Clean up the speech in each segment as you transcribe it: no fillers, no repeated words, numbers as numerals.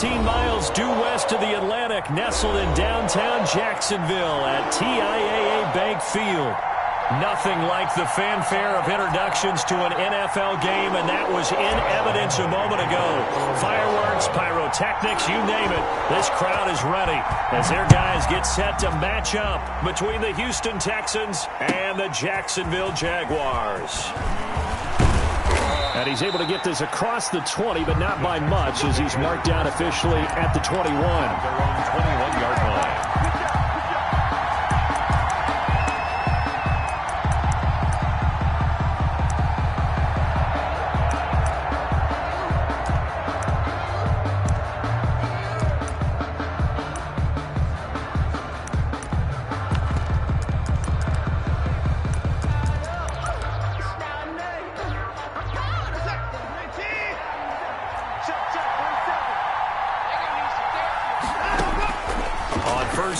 14 miles due west of the Atlantic, nestled in downtown Jacksonville at TIAA Bank Field. Nothing like the fanfare of introductions to an NFL game, and that was in evidence a moment ago. Fireworks, pyrotechnics, you name it. This crowd is ready as their guys get set to match up between the Houston Texans and the Jacksonville Jaguars. And he's able to get this across the 20, but not by much, as he's marked down officially at the 21. Their own 21-yard line.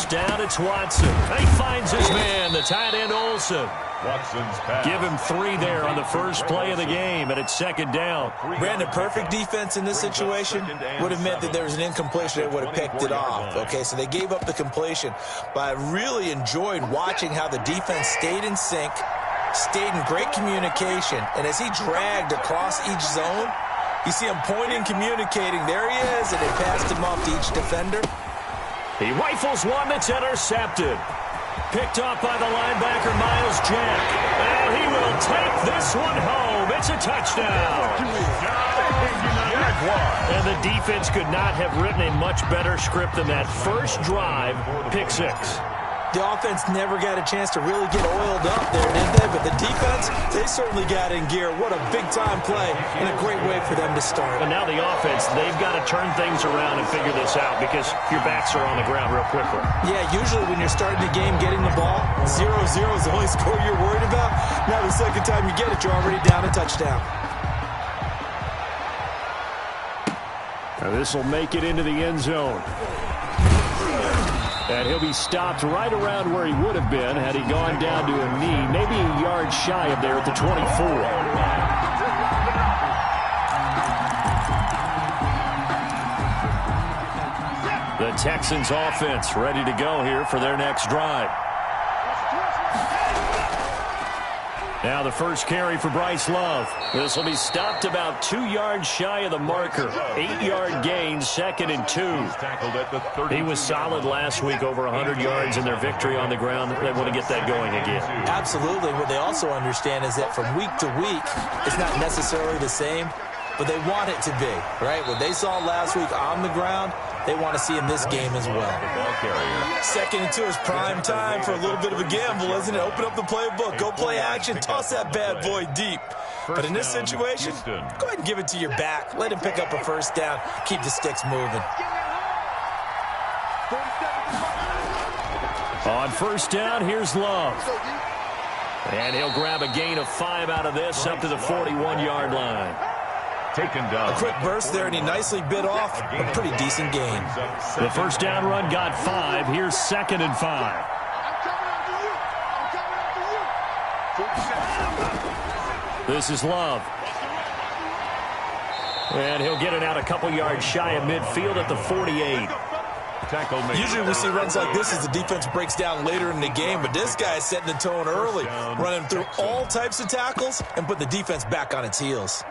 Down, it's Watson. He finds his man, the tight end Olsen. Watson's pass. Give him 3 there on the first play of the game, and it's second down. Brandon, perfect defense in this situation would have meant that there was an incompletion that would have picked it off. Okay, so they gave up the completion, but I really enjoyed watching how the defense stayed in sync, stayed in great communication, and as he dragged across each zone, you see him pointing, communicating. There he is, and they passed him off to each defender. He rifles one that's intercepted. Picked off by the linebacker, Miles Jack. And he will take this one home. It's a touchdown. And the defense could not have written a much better script than that first drive, pick 6. The offense never got a chance to really get oiled up there, did they? But the defense, they certainly got in gear. What a big-time play and a great way for them to start. And now the offense, they've got to turn things around and figure this out because your backs are on the ground real quickly. Yeah, usually when you're starting the game, getting the ball, 0-0 is the only score you're worried about. Now the second time you get it, you're already down a touchdown. Now this will make it into the end zone. And he'll be stopped right around where he would have been had he gone down to a knee, maybe a yard shy of there at the 24. The Texans offense ready to go here for their next drive. Now the first carry for Bryce Love. This will be stopped about 2 yards shy of the marker. 8-yard gain, 2nd and 2. He was solid last week, over 100 yards in their victory on the ground. They want to get that going again. Absolutely. What they also understand is that from week to week, it's not necessarily the same, but they want it to be, right? What they saw last week on the ground, they want to see in this game as well. 2nd and 2 is prime time for a little bit of a gamble, isn't it? Open up the playbook, go play action, toss that bad boy deep. But in this situation, go ahead and give it to your back. Let him pick up a first down. Keep the sticks moving. On first down, here's Love. And he'll grab a gain of 5 out of this up to the 41-yard line. Taken down. A quick burst there, and he nicely bit off a pretty decent gain. The first down run got 5. Here's 2nd and 5. This is Love. And he'll get it out a couple yards shy of midfield at the 48. Usually we see runs like this as the defense breaks down later in the game, but this guy is setting the tone early, running through all types of tackles and put the defense back on its heels.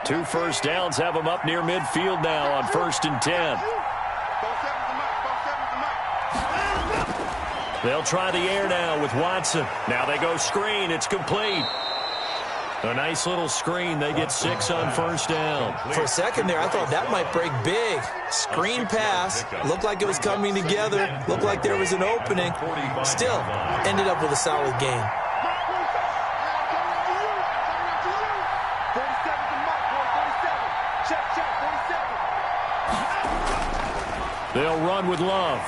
2 first downs have them up near midfield now on 1st and 10. They'll try the air now with Watson. Now they go screen. It's complete. A nice little screen. They get 6 on first down. For a second there, I thought that might break big. Screen pass. Looked like it was coming together. Looked like there was an opening. Still, ended up with a solid gain. They'll run with Love.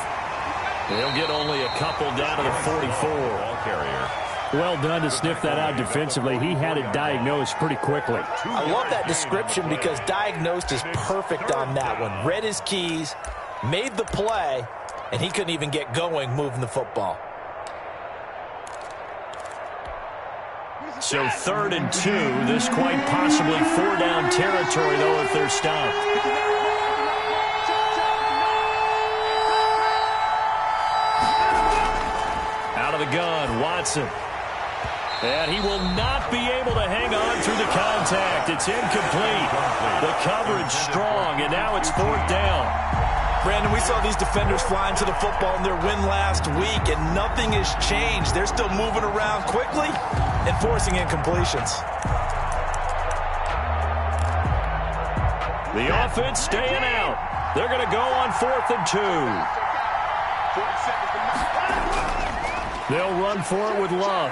They'll get only a couple down to the 44. Ball carrier. Well done to sniff that out defensively. He had it diagnosed pretty quickly. I love that description because diagnosed is perfect on that one. Read his keys, made the play, and he couldn't even get going moving the football. So 3rd and 2. This quite possibly 4-down territory, though, if they're stopped. out of the gun. Watson. And he will not be able to hang on through the contact. It's incomplete. The coverage strong, and now it's 4th down. Brandon, we saw these defenders flying to the football in their win last week, and nothing has changed. They're still moving around quickly and forcing incompletions. The offense staying out. They're going to go on 4th and 2. They'll run for it with Love.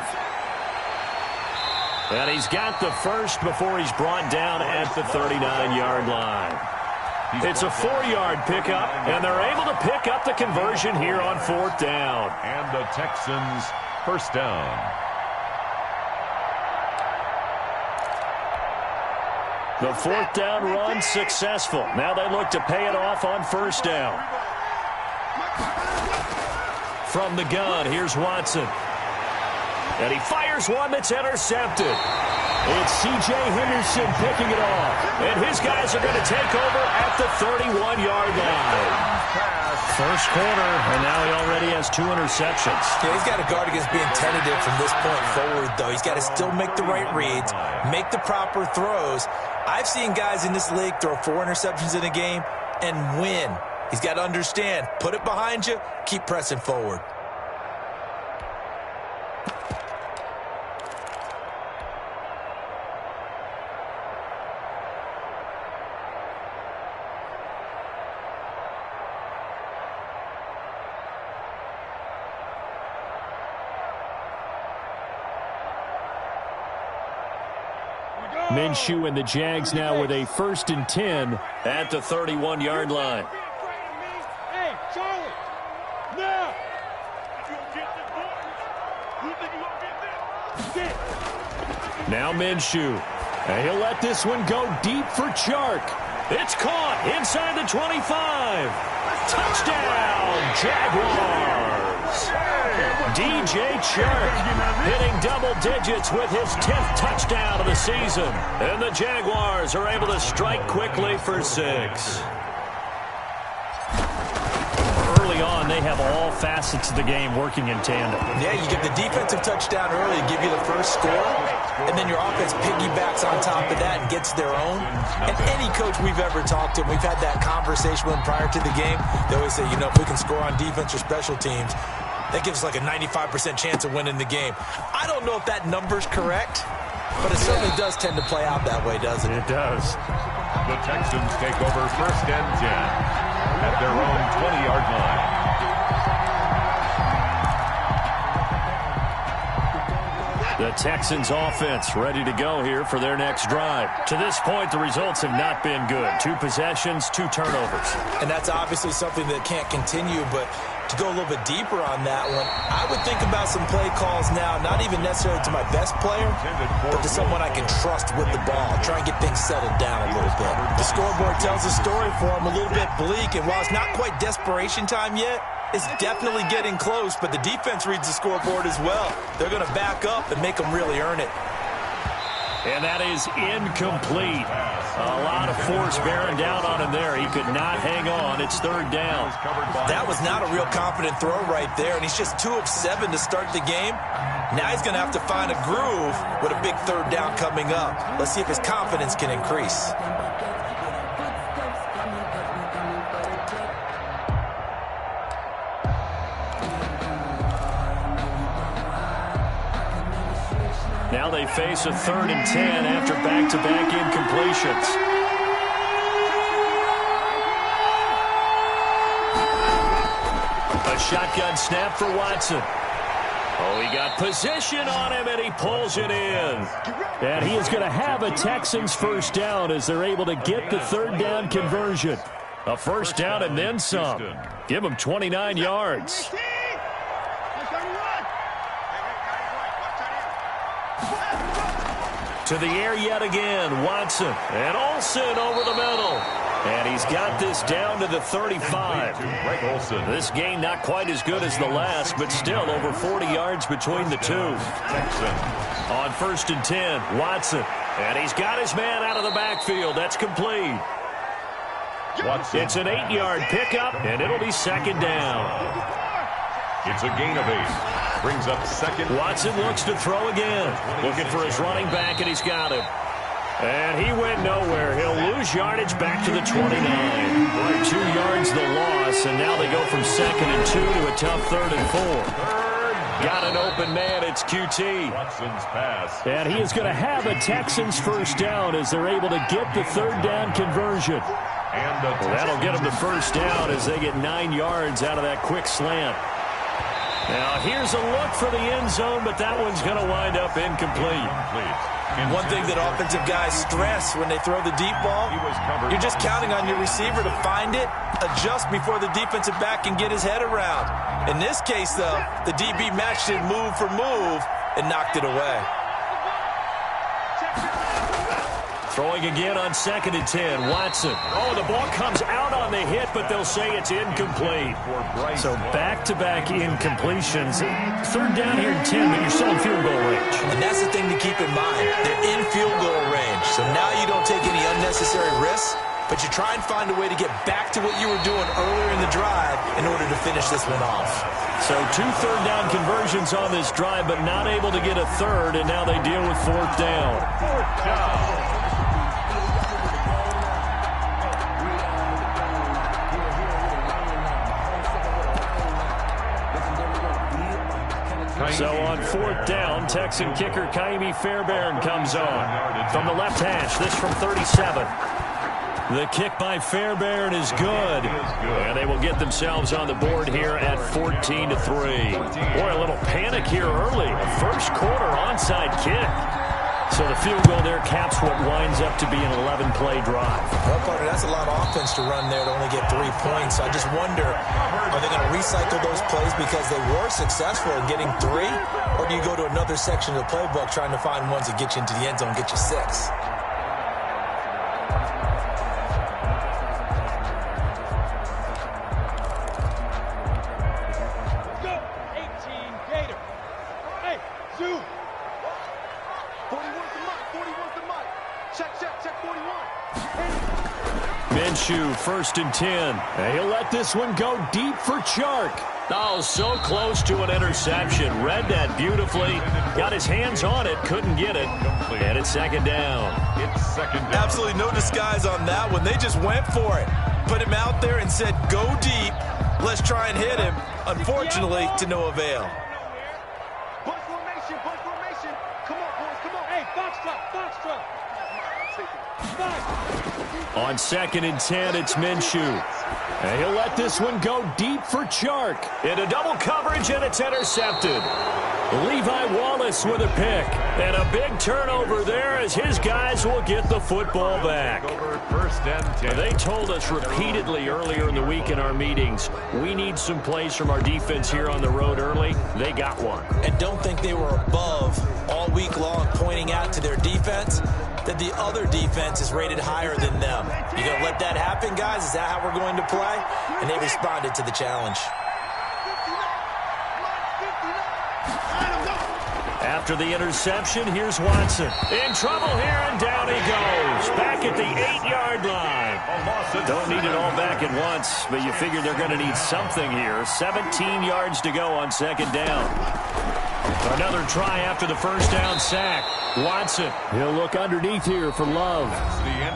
And he's got the first before he's brought down at the 39-yard line. It's a 4-yard pickup, and they're able to pick up the conversion here on 4th down. And the Texans first down. The 4th down run successful. Now they look to pay it off on 1st down. From the gun, here's Watson. And he fires one that's intercepted. It's C.J. Henderson picking it off. And his guys are going to take over at the 31-yard line. First quarter, and now he already has 2 interceptions. Yeah, he's got to guard against being tentative from this point forward, though. He's got to still make the right reads, make the proper throws. I've seen guys in this league throw 4 interceptions in a game and win. He's got to understand, put it behind you, keep pressing forward. Minshew and the Jags now with a 1st and 10 at the 31-yard line. Hey, Charlie, now. Now Minshew. And he'll let this one go deep for Chark. It's caught inside the 25. Touchdown, Jaguars. DJ Chark hitting double digits with his 10th touchdown of the season. And the Jaguars are able to strike quickly for 6. Early on, they have all facets of the game working in tandem. Yeah, you get the defensive touchdown early to give you the first score, and then your offense piggybacks on top of that and gets their own. And any coach we've ever talked to, we've had that conversation with them prior to the game, they always say, you know, if we can score on defense or special teams, that gives us like a 95% chance of winning the game. I don't know if that number's correct, but it certainly does tend to play out that way, doesn't it? It does. The Texans take over 1st and 10 at their own 20-yard line. The Texans offense ready to go here for their next drive. To this point, the results have not been good. 2 possessions, 2 turnovers. And that's obviously something that can't continue, but to go a little bit deeper on that one, I would think about some play calls now, not even necessarily to my best player, but to someone I can trust with the ball. Try and get things settled down a little bit. The scoreboard tells a story for him, a little bit bleak, and while it's not quite desperation time yet, it's definitely getting close, but the defense reads the scoreboard as well. They're going to back up and make them really earn it. And that is incomplete. A lot of force bearing down on him there. He could not hang on. It's 3rd down. That was not a real confident throw right there, and he's just 2 of 7 to start the game. Now he's going to have to find a groove with a big 3rd down coming up. Let's see if his confidence can increase. Now they face a 3rd and 10 after back-to-back incompletions. A shotgun snap for Watson. Oh, he got position on him, and he pulls it in. And he is going to have a Texans first down as they're able to get the 3rd down conversion. A first down and then some. Give him 29 yards. To the air yet again, Watson. And Olsen over the middle. And he's got this down to the 35. This game not quite as good as the last, but still over 40 yards between the two. On 1st and 10, Watson. And he's got his man out of the backfield. That's complete. It's an 8-yard pickup, and it'll be 2nd down. It's a gain of 8. Brings up second. Watson looks to throw again. Looking for his running back, and he's got him. And he went nowhere. He'll lose yardage back to the 29. 2 yards the loss, and now they go from 2nd and 2 to a tough 3rd and 4. Got an open man. It's QT. Watson's pass. And he is going to have a Texans first down as they're able to get the 3rd down conversion. And that'll get them the first down as they get 9 yards out of that quick slant. Now, here's a look for the end zone, but that one's going to wind up incomplete. One thing that offensive guys stress when they throw the deep ball, you're just counting on your receiver to find it, adjust before the defensive back can get his head around. In this case, though, the DB matched it move for move and knocked it away. Throwing again on 2nd and 10. Watson. Oh, the ball comes out on the hit, but they'll say it's incomplete. So back-to-back incompletions. 3rd down here in 10, but you're still in field goal range. And that's the thing to keep in mind. They're in field goal range. So now you don't take any unnecessary risks, but you try and find a way to get back to what you were doing earlier in the drive in order to finish this one off. So 2 third down conversions on this drive, but not able to get a third, and now they deal with 4th down. 4th down. So on 4th down, Texan kicker Ka'imi Fairbairn comes on. From the left hash, this from 37. The kick by Fairbairn is good. And they will get themselves on the board here at 14-3. Boy, a little panic here early. A first quarter onside kick. So the field goal there caps what winds up to be an 11-play drive. Well, partner, that's a lot of offense to run there to only get 3 points. I just wonder, are they going to recycle those plays because they were successful in getting 3? Or do you go to another section of the playbook trying to find ones that get you into the end zone and get you 6? Minshew, 1st and 10. And he'll let this one go deep for Chark. Oh, so close to an interception. Read that beautifully. Got his hands on it, couldn't get it. And it's 2nd down. It's 2nd down. Absolutely no disguise on that one. They just went for it. Put him out there and said, go deep. Let's try and hit him. Unfortunately, to no avail. Bunch formation, bunch formation. Come on, boys, come on. Hey, box trap. On 2nd and 10, it's Minshew. And he'll let this one go deep for Chark. Into double coverage, and it's intercepted. Levi Wallace with a pick. And a big turnover there as his guys will get the football back. Over 1st and 10. They told us repeatedly earlier in the week in our meetings, we need some plays from our defense here on the road early. They got one. And don't think they were above all week long pointing out to their defense that the other defense is rated higher than them. You going to let that happen, guys? Is that how we're going to play? And they responded to the challenge. After the interception, here's Watson. In trouble here, and down he goes. Back at the 8-yard line. Don't need it all back at once, but you figure they're going to need something here. 17 yards to go on 2nd down. Another try after the first down sack. Watson, he'll look underneath here for Love.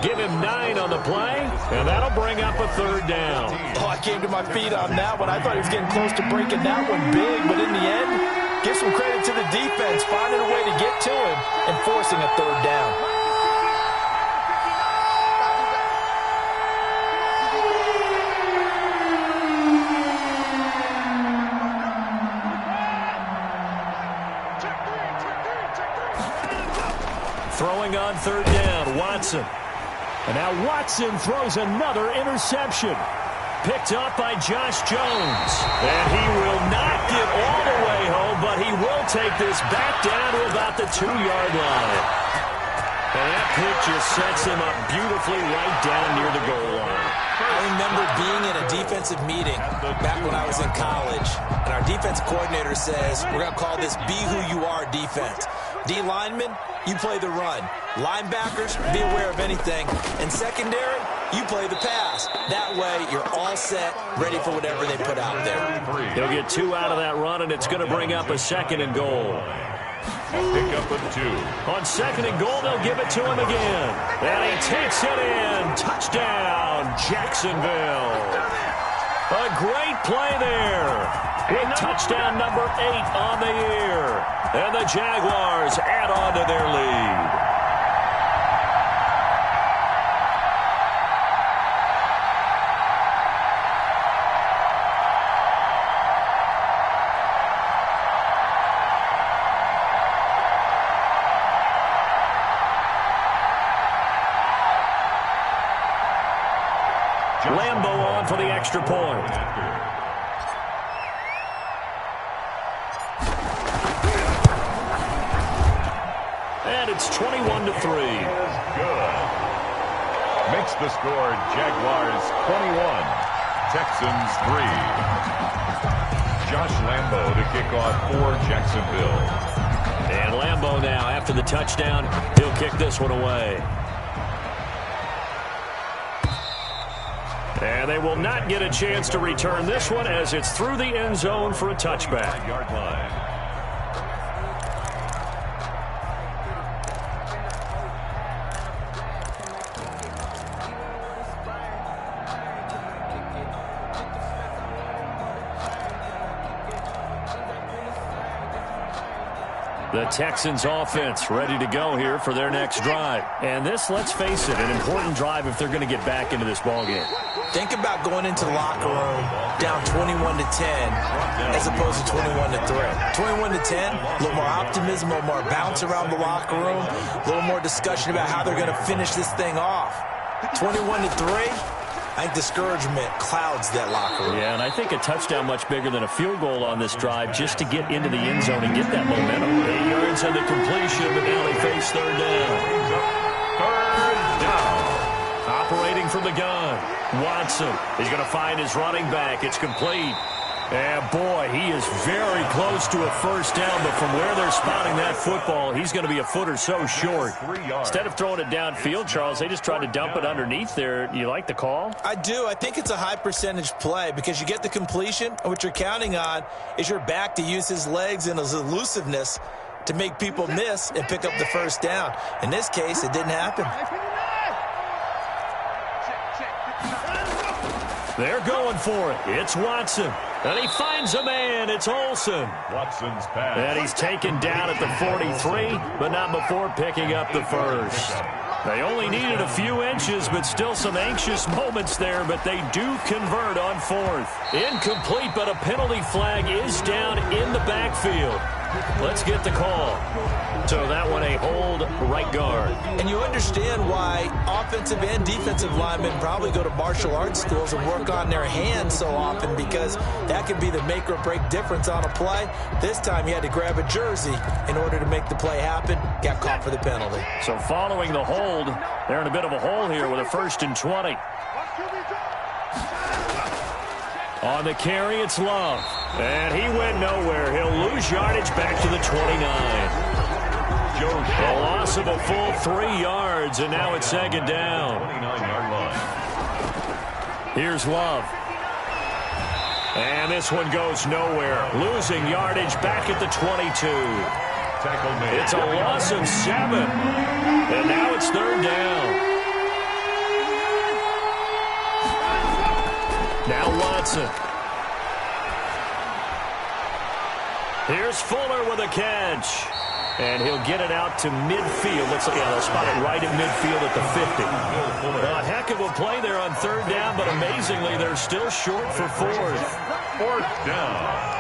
Give him 9 on the play, and that'll bring up a 3rd down. Oh, I came to my feet on that one. I thought he was getting close to breaking that one big, but in the end, give some credit to the defense, finding a way to get to him and forcing a 3rd down. Throwing on 3rd down, Watson. And now Watson throws another interception. Picked up by Josh Jones. And he will not get all the way home, but he will take this back down to about the 2-yard line. And that pick just sets him up beautifully right down near the goal line. I remember being in a defensive meeting back when I was in college, and our defense coordinator says, we're going to call this Be Who You Are defense. D linemen, you play the run. Linebackers, be aware of anything. And secondary, you play the pass. That way, you're all set, ready for whatever they put out there. He'll get 2 out of that run, and it's going to bring up a 2nd and goal. A pickup of 2. On 2nd and goal, they'll give it to him again. And he takes it in. Touchdown, Jacksonville. A great play there. With touchdown number 8 on the year. And the Jaguars add on to their lead. Lambo on for the extra point. And it's 21-3. Good. Makes the score Jaguars 21, Texans 3. Josh Lambo to kick off for Jacksonville. And Lambo now, after the touchdown, he'll kick this one away. And they will not get a chance to return this one as it's through the end zone for a touchback. 5-yard line. The Texans offense ready to go here for their next drive. And this, let's face it, an important drive if they're going to get back into this ballgame. Think about going into the locker room down 21-10 as opposed to 21-3. 21-10, a little more optimism, a little more bounce around the locker room, a little more discussion about how they're going to finish this thing off. 21-3. I think discouragement clouds that locker room. Yeah, and I think a touchdown much bigger than a field goal on this drive just to get into the end zone and get that momentum. 8 yards on the completion, but now they face 3rd down. 3rd down. Operating from the gun. Watson is going to find his running back. It's complete. And, boy, he is very close to a 1st down, but from where they're spotting that football, he's going to be a foot or so short. Instead of throwing it downfield, Charles, they just tried to dump it underneath there. You like the call? I do. I think it's a high-percentage play because you get the completion, and what you're counting on is your back to use his legs and his elusiveness to make people miss and pick up the 1st down. In this case, it didn't happen. They're going for it. It's Watson. And he finds a man. It's Olsen. Watson's pass. And he's taken down at the 43, but not before picking up the 1st. They only needed a few inches, but still some anxious moments there, but they do convert on 4th. Incomplete, but a penalty flag is down in the backfield. Let's get the call. So that one a hold right guard. And you understand why offensive and defensive linemen probably go to martial arts schools and work on their hands so often, because that can be the make or break difference on a play. This time he had to grab a jersey in order to make the play happen. Got caught for the penalty. So following the hold, they're in a bit of a hole here with a 1st and 20. On the carry, it's Love. And he went nowhere. He'll lose yardage back to the 29. A loss of a full 3 yards, and now it's 2nd down. 29-yard line. Here's Love. And this one goes nowhere. Losing yardage back at the 22. Tackle made. It's a loss of 7. And now it's 3rd down. Now Watson. Here's Fuller with a catch. And he'll get it out to midfield. Looks like they'll spot it right in midfield at the 50. A heck of a play there on 3rd down, but amazingly, they're still short for 4th. 4th down.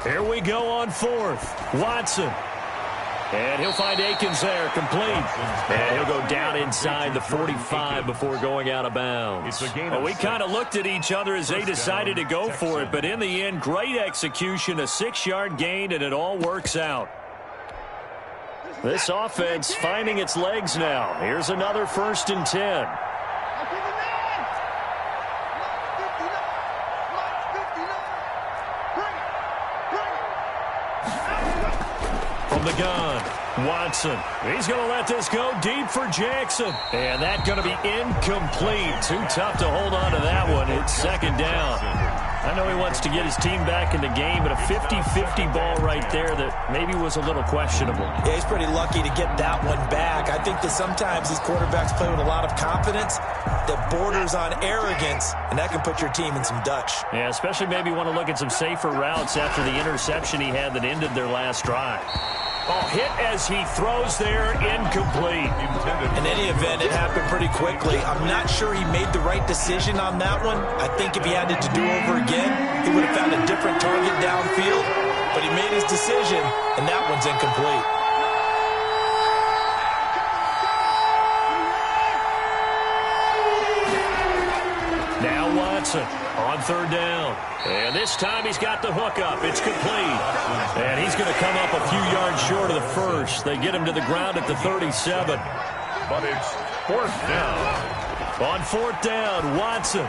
Here we go on 4th. Watson. And he'll find Akins there, complete. And he'll go down inside the 45 before going out of bounds. Well, we kind of looked at each other as they decided to go for it, but in the end, great execution, a 6-yard gain, and it all works out. This offense finding its legs now. Here's another 1st and 10. From the gun, Watson. He's going to let this go deep for Jackson. And that's going to be incomplete. Too tough to hold on to that one. It's 2nd down. I know he wants to get his team back in the game, but a 50-50 ball right there that maybe was a little questionable. Yeah, he's pretty lucky to get that one back. I think that sometimes these quarterbacks play with a lot of confidence that borders on arrogance, and that can put your team in some Dutch. Yeah, especially maybe want to look at some safer routes after the interception he had that ended their last drive. Oh, hit as he throws there, incomplete. In any event, it happened pretty quickly. I'm not sure he made the right decision on that one. I think if he had it to do over again, he would have found a different target downfield. But he made his decision, and that one's incomplete. Now Watson on 3rd down. And this time he's got the hook up. It's complete. And he's going to come up a few yards short of the first. They get him to the ground at the 37. But it's 4th down. On 4th down, Watson.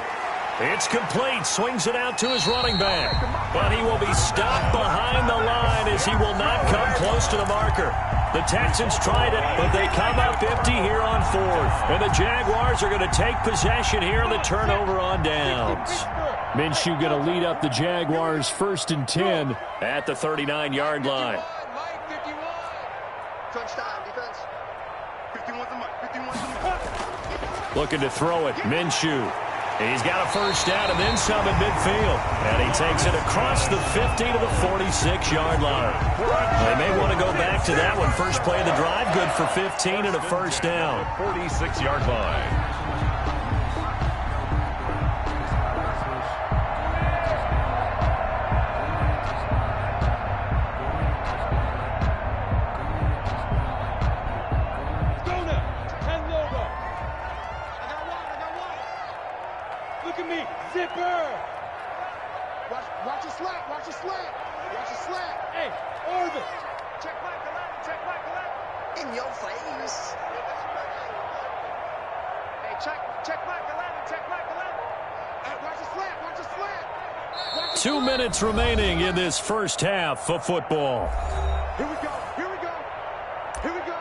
It's complete. Swings it out to his running back. But he will be stopped behind the line as he will not come close to the marker. The Texans tried it, but they come up empty here on 4th. And the Jaguars are going to take possession here on the turnover on downs. Minshew going to lead up the Jaguars 1st and 10 at the 39-yard line. Looking to throw it, Minshew. He's got a 1st down and then some in midfield. And he takes it across the 50 to the 46-yard line. They may want to go back to that one. First play of the drive, good for 15 and a 1st down. 46-yard line. Watch your slap. Watch your slap. Watch your slap. Hey, Orvis. Check Michael out. Check Michael out. In your face. Hey, check Michael out. Check Michael out. Hey, watch your slap. Watch your slap. 2 minutes remaining in this first half of football. Here we go. Here we go. Here we go.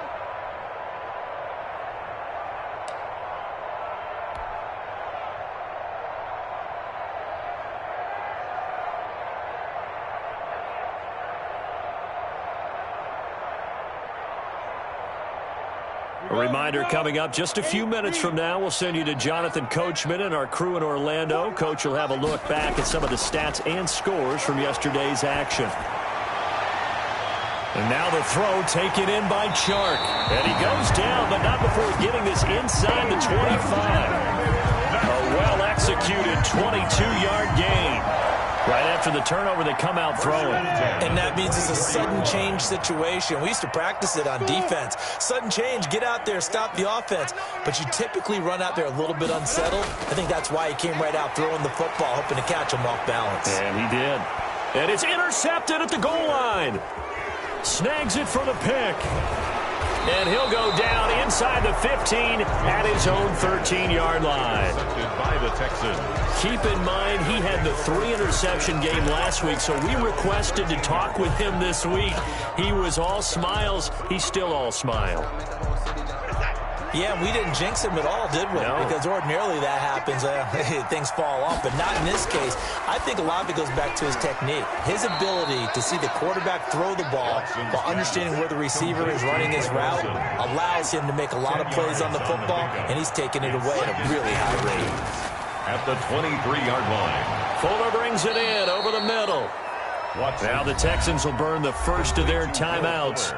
A reminder coming up just a few minutes from now, we'll send you to Jonathan Coachman and our crew in Orlando. Coach will have a look back at some of the stats and scores from yesterday's action. And now the throw taken in by Chark. And he goes down, but not before getting this inside the 25. A well-executed 22-yard gain. Right after the turnover, they come out throwing. And that means it's a sudden change situation. We used to practice it on defense. Sudden change, get out there, stop the offense. But you typically run out there a little bit unsettled. I think that's why he came right out throwing the football, hoping to catch him off balance. And he did. And it's intercepted at the goal line. Snags it for the pick. And he'll go down inside the 15 at his own 13-yard line. By the Texans. Keep in mind, he had the 3-interception game last week, so we requested to talk with him this week. He was all smiles. He's still all smile. Yeah, we didn't jinx him at all, did we? No. Because ordinarily that happens. Things fall off, but not in this case. I think a lot of it goes back to his technique. His ability to see the quarterback throw the ball while understanding where the receiver is running his route allows him to make a lot of plays on the football, and he's taking it away at a really high rate. At the 23-yard line. Fuller brings it in over the middle. Now the Texans will burn the first of their timeouts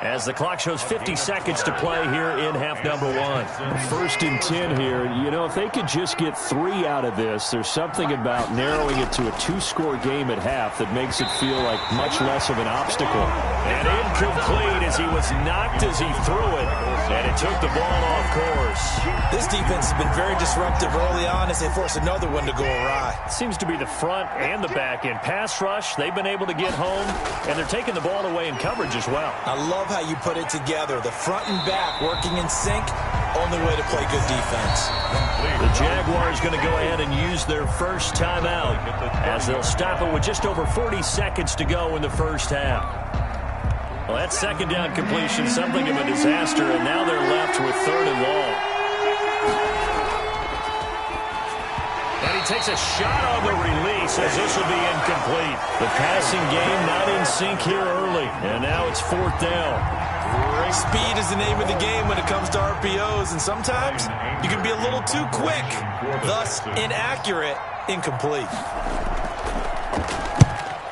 as the clock shows 50 seconds to play here in half number 1. 1st and 10 here. You know, if they could just get 3 out of this, there's something about narrowing it to a 2-score game at half that makes it feel like much less of an obstacle. And incomplete as he was knocked as he threw it, and it took the ball off course. This defense has been very disruptive early on as they force another one to go awry. Seems to be the front and the back end. Pass rush, they've been able to get home, and they're taking the ball away in coverage as well. I love love how you put it together. The front and back working in sync. Only way to play good defense. The Jaguars going to go ahead and use their first timeout as they'll stop it with just over 40 seconds to go in the first half. Well, that second down completion, something of a disaster, and now they're left with 3rd and long. And he takes a shot on the release as this will be incomplete. The passing game not in sync here early, and now it's 4th down. Speed is the name of the game when it comes to RPOs, and sometimes you can be a little too quick, thus inaccurate, incomplete.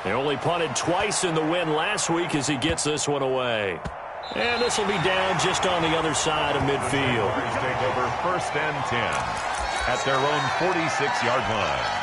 They only punted twice in the win last week as he gets this one away. And this will be down just on the other side of midfield. Take over 1st and 10 at their own 46-yard line.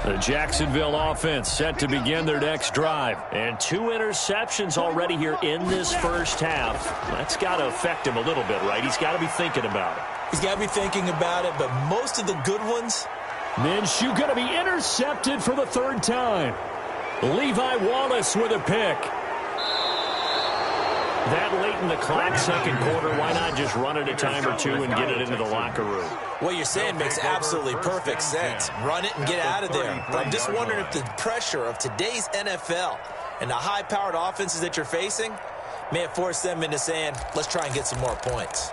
The Jacksonville offense set to begin their next drive. And 2 interceptions already here in this first half. That's got to affect him a little bit, right? He's got to be thinking about it. He's got to be thinking about it, but most of the good ones. Minshew going to be intercepted for the 3rd time. Levi Wallace with a pick. That late in the clock, 2nd quarter, why not just run it a time or two and get it into the locker room? What you're saying makes absolutely perfect sense. Run it and get out of there. But I'm just wondering if the pressure of today's NFL and the high-powered offenses that you're facing may have forced them into saying, let's try and get some more points.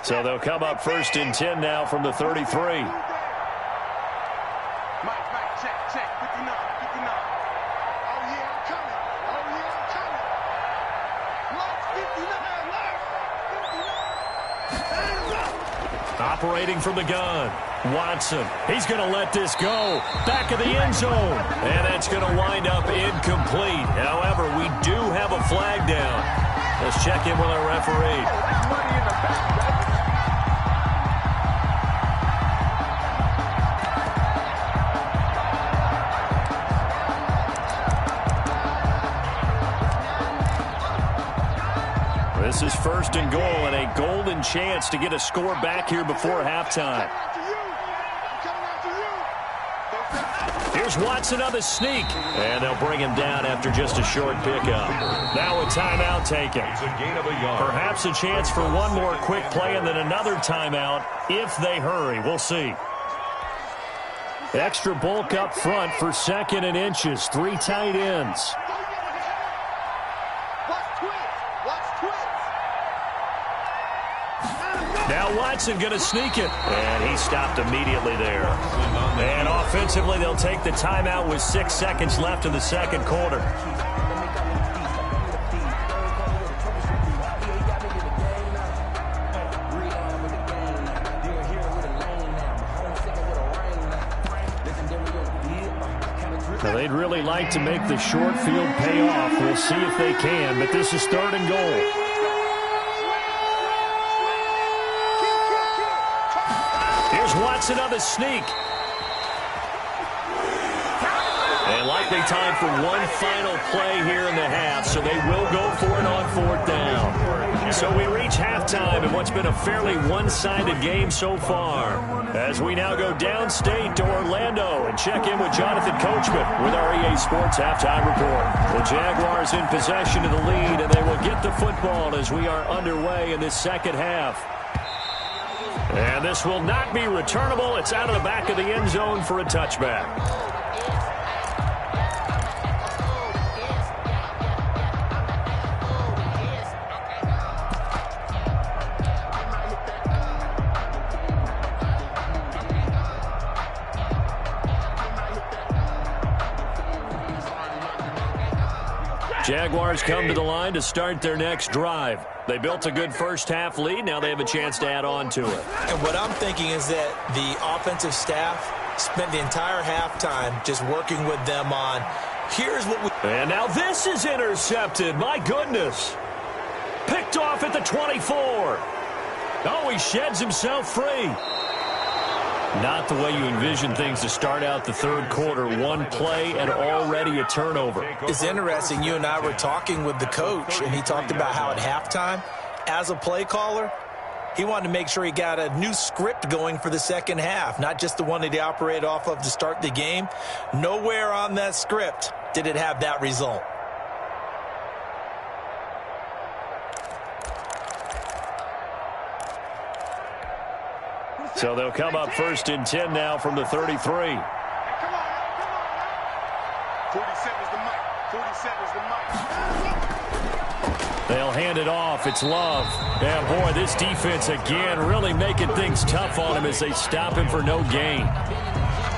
So they'll come up 1st and 10 now from the 33. Operating from the gun, Watson. He's going to let this go. Back of the end zone. And that's going to wind up incomplete. However, we do have a flag down. Let's check in with our referee. This is 1st and goal and a golden chance to get a score back here before halftime. Here's Watson on the sneak. And they'll bring him down after just a short pickup. Now a timeout taken. Perhaps a chance for one more quick play and then another timeout if they hurry. We'll see. Extra bulk up front for 2nd and inches. 3 tight ends. Now Watson going to sneak it. And he stopped immediately there. And offensively, they'll take the timeout with 6 seconds left in the 2nd quarter. Now they'd really like to make the short field pay off. We'll see if they can, but this is 3rd and goal. Here's Watson on the sneak. And likely time for one final play here in the half, so they will go for it on 4th down. So we reach halftime in what's been a fairly one-sided game so far. As we now go downstate to Orlando and check in with Jonathan Coachman with our EA Sports Halftime Report. The Jaguars in possession of the lead, and they will get the football as we are underway in this 2nd half. And this will not be returnable. It's out of the back of the end zone for a touchback. Jaguars come to the line to start their next drive. They built a good first half lead. Now they have a chance to add on to it. And what I'm thinking is that the offensive staff spent the entire halftime just working with them on, here's what we... And now this is intercepted. My goodness. Picked off at the 24. Oh, he sheds himself free. Not the way you envision things to start out the third quarter. One play and already a turnover. It's interesting. You and I were talking with the coach, and he talked about how at halftime, as a play caller, he wanted to make sure he got a new script going for the second half, not just the one that he operated off of to start the game. Nowhere on that script did it have that result. So they'll come up 1st and 10 now from the 33. Come on, now. 47's the mic. 47's the mic. They'll hand it off. It's Love. Yeah, boy, this defense again really making things tough on him as they stop him for no gain.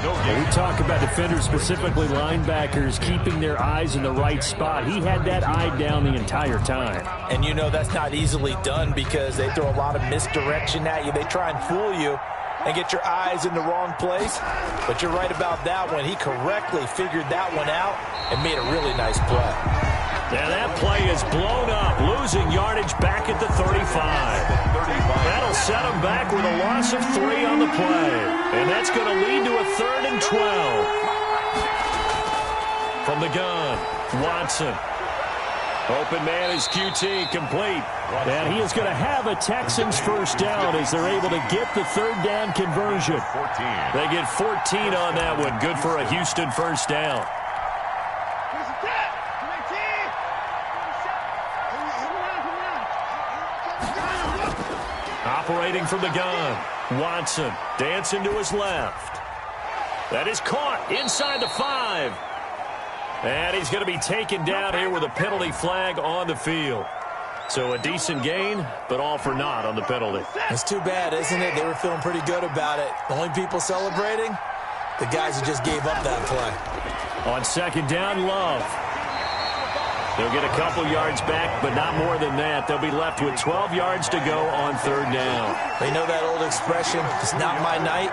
We talk about defenders, specifically linebackers, keeping their eyes in the right spot. He had that eye down the entire time. And you know that's not easily done because they throw a lot of misdirection at you. They try and fool you and get your eyes in the wrong place. But you're right about that one. He correctly figured that one out and made a really nice play. Now that play is blown up, losing yardage back at the 35. That'll set him back with a loss of 3 on the play. And that's going to lead to a 3rd and 12. From the gun, Watson. Open man is QT, complete. And he is going to have a Texans first down as they're able to get the 3rd down conversion. They get 14 on that one. Good for a Houston first down. Operating from the gun, Watson dancing to his left. That is caught inside the 5. And he's going to be taken down here with a penalty flag on the field. So a decent gain, but all for naught on the penalty. It's too bad, isn't it? They were feeling pretty good about it. The only people celebrating, the guys who just gave up that play. On 2nd down, Love. They'll get a couple yards back, but not more than that. They'll be left with 12 yards to go on 3rd down. They know that old expression, it's not my night.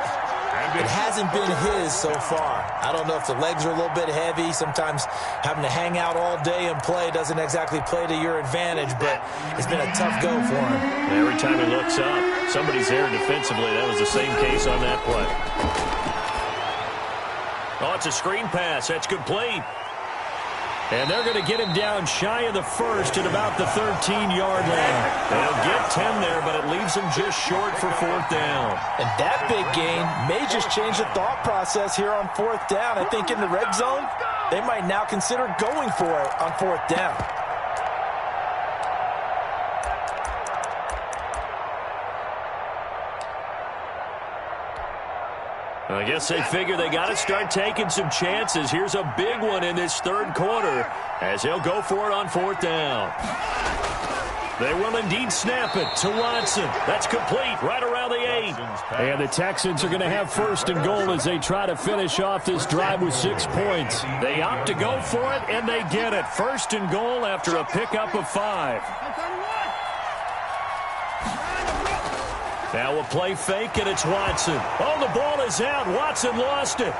It hasn't been his so far. I don't know if the legs are a little bit heavy. Sometimes having to hang out all day and play doesn't exactly play to your advantage, but it's been a tough go for him. Every time he looks up, somebody's there defensively. That was the same case on that play. Oh, it's a screen pass. That's complete. And they're going to get him down shy of the 1st at about the 13-yard line. They'll get 10 there, but it leaves them just short for 4th down. And that big gain may just change the thought process here on 4th down. I think in the red zone, they might now consider going for it on 4th down. I guess they figure they got to start taking some chances. Here's a big one in this 3rd quarter as they'll go for it on 4th down. They will indeed snap it to Watson. That's complete right around the 8. And the Texans are going to have 1st and goal as they try to finish off this drive with 6 points. They opt to go for it, and they get it. 1st and goal after a pickup of 5. Now a play fake, and it's Watson. Oh, the ball is out. Watson lost it.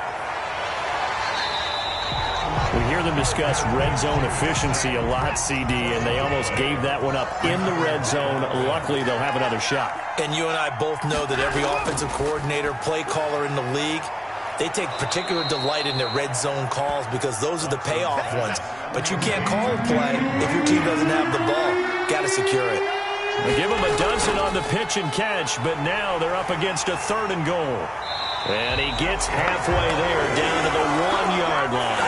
We hear them discuss red zone efficiency a lot, CD, and they almost gave that one up in the red zone. Luckily, they'll have another shot. And you and I both know that every offensive coordinator, play caller in the league, they take particular delight in their red zone calls because those are the payoff ones. But you can't call a play if your team doesn't have the ball. Got to secure it. They give them a dozen on the pitch and catch, but now they're up against a 3rd and goal. And he gets halfway there down to the 1-yard line.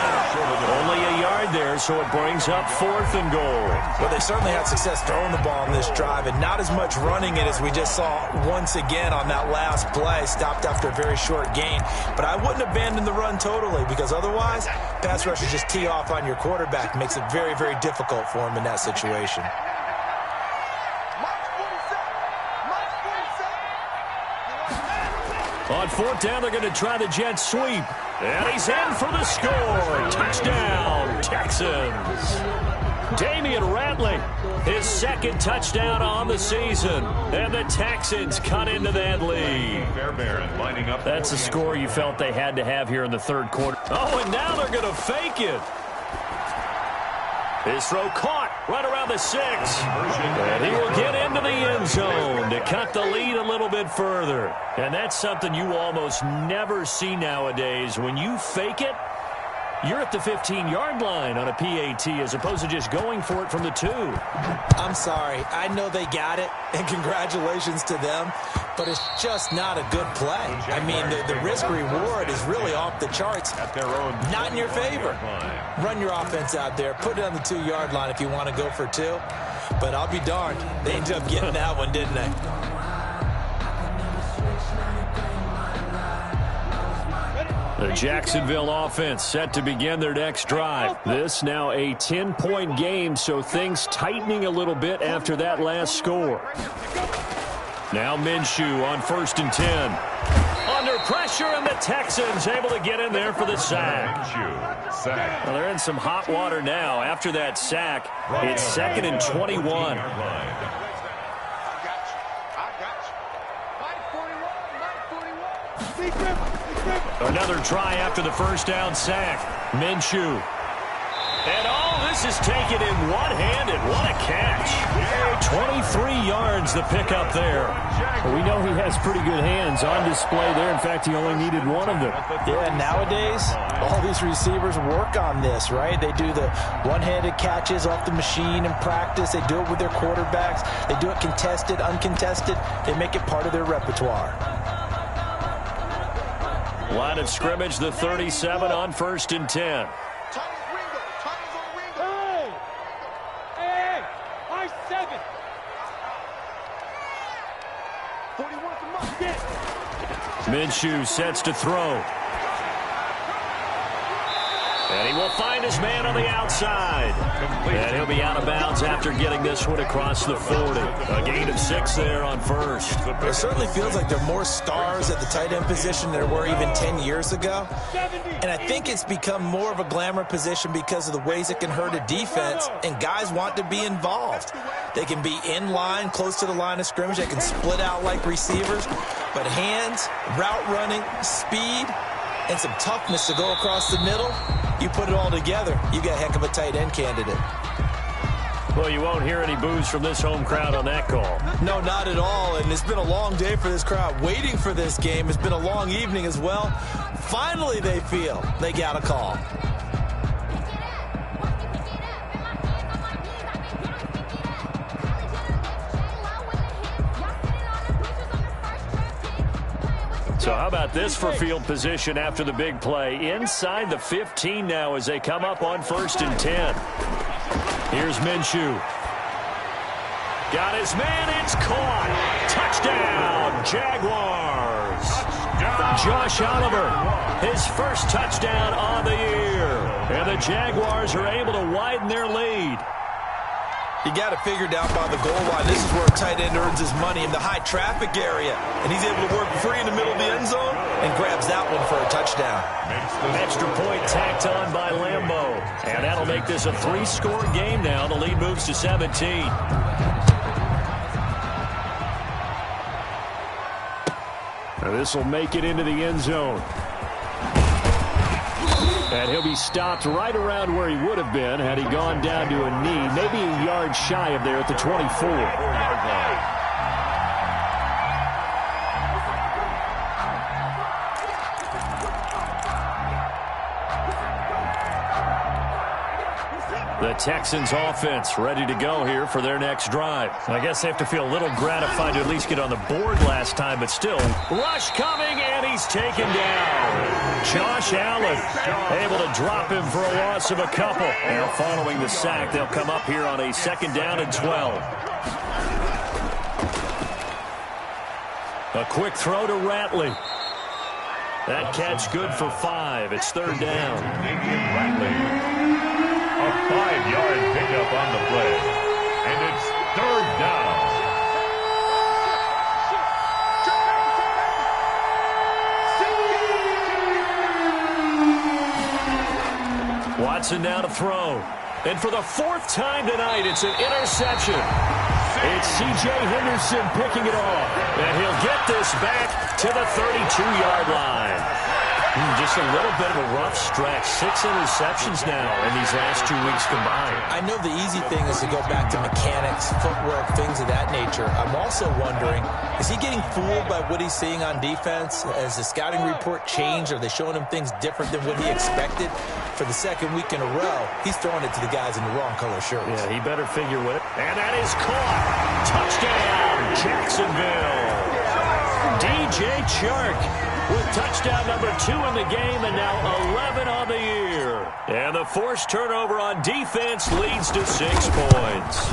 Only a yard there, so it brings up 4th and goal. Well, they certainly had success throwing the ball on this drive, and not as much running it as we just saw once again on that last play. Stopped after a very short gain. But I wouldn't abandon the run totally because otherwise, pass rushers just tee off on your quarterback. Makes it very, very difficult for him in that situation. On 4th down, they're going to try the jet sweep. And he's in for the score. Touchdown, Texans. Damian Ratley, his 2nd touchdown on the season. And the Texans cut into that lead. That's a score you felt they had to have here in the 3rd quarter. Oh, and now they're going to fake it. His throw caught. right around the 6. And he will get into the end zone to cut the lead a little bit further. And that's something you almost never see nowadays. When you fake it, you're at the 15-yard line on a PAT as opposed to just going for it from the 2. I'm sorry. I know they got it, and congratulations to them, but it's just not a good play. I mean, the risk-reward is really off the charts. Not in your favor. Run your offense out there. Put it on the 2-yard line if you want to go for 2. But I'll be darned. They ended up getting that one, didn't they? The Jacksonville offense set to begin their next drive. This now a 10-point game, so things tightening a little bit after that last score. Now Minshew on 1st and 10. Under pressure, and the Texans able to get in there for the sack. Well, they're in some hot water now. After that sack, it's 2nd and 21. Another try after the first down sack. Minshew. And this is taken in one-handed. What a catch. 23 yards the pickup there. Well, we know he has pretty good hands on display there. In fact, he only needed one of them. Yeah, nowadays, all these receivers work on this, right? They do the one-handed catches off the machine in practice. They do it with their quarterbacks. They do it contested, uncontested. They make it part of their repertoire. Line of scrimmage, the 37 on 1st and 10. Hey, I-7. 41 from Minshew sets to throw. And he will find his man on the outside. And he'll be out of bounds after getting this one across the 40. A gain of 6 there on 1st. It certainly feels like there are more stars at the tight end position than there were even 10 years ago. And I think it's become more of a glamour position because of the ways it can hurt a defense, and guys want to be involved. They can be in line, close to the line of scrimmage. They can split out like receivers. But hands, route running, speed, and some toughness to go across the middle, you put it all together, you got a heck of a tight end candidate. Well, you won't hear any boos from this home crowd on that call. No, not at all, and it's been a long day for this crowd waiting for this game. It's been a long evening as well. Finally, they feel they got a call. So how about this for field position after the big play? Inside the 15 now as they come up on 1st and 10. Here's Minshew. Got his man. It's caught. Touchdown, Jaguars. Josh Oliver, his first touchdown on the year. And the Jaguars are able to widen their lead. You got to figure down by the goal line. This is where a tight end earns his money, in the high traffic area. And he's able to work free in the middle of the end zone and grabs that one for a touchdown. Extra point tacked on by Lambeau. And that'll make this a 3-score game now. The lead moves to 17. Now this will make it into the end zone. And he'll be stopped right around where he would have been had he gone down to a knee, maybe a yard shy of there at the 24. The Texans offense ready to go here for their next drive. I guess they have to feel a little gratified to at least get on the board last time, but still. Rush coming, and he's taken down. Josh Allen able to drop him for a loss of a couple. Now following the sack, they'll come up here on a 2nd down and 12. A quick throw to Ratley. That catch good for 5. It's 3rd down. A 5-yard pickup on the play. And it's 3rd down. Watson now to throw. And for the 4th time tonight, it's an interception. It's C.J. Henderson picking it off. And he'll get this back to the 32-yard line. Just a little bit of a rough stretch. 6 interceptions now in these last 2 weeks combined. I know the easy thing is to go back to mechanics, footwork, things of that nature. I'm also wondering, is he getting fooled by what he's seeing on defense? Has the scouting report changed? Are they showing him things different than what he expected? For the second week in a row, he's throwing it to the guys in the wrong color shirts. Yeah, he better figure what. And that is caught. Touchdown, Jacksonville. DJ Chark with touchdown number 2 in the game and now 11 on the year. And the forced turnover on defense leads to 6 points.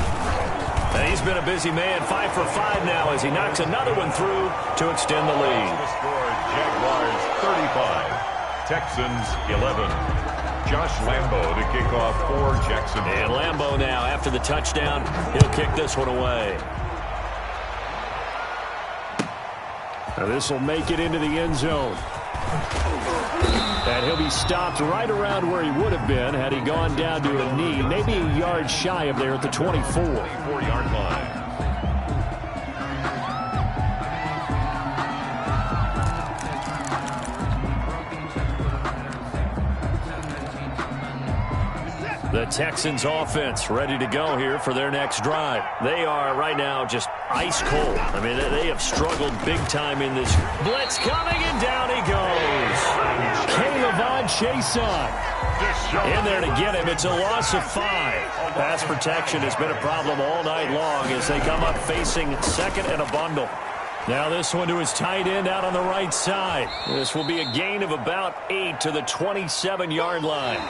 And he's been a busy man, 5 for 5 now as he knocks another one through to extend the lead. The score, Jaguars 35, Texans 11. Josh Lambo to kick off for Jacksonville. And Lambo now, after the touchdown, he'll kick this one away. Now this will make it into the end zone. And he'll be stopped right around where he would have been had he gone down to a knee, maybe a yard shy of there at the 24. 24-yard line. The Texans offense ready to go here for their next drive. They are right now just ice cold. I mean, they have struggled big time in this. Blitz coming, and down he goes. K'Lavon Chaisson in there to get him. It's a loss of 5. Pass protection has been a problem all night long as they come up facing second and a bundle. Now this one to his tight end out on the right side. This will be a gain of about 8 to the 27-yard line.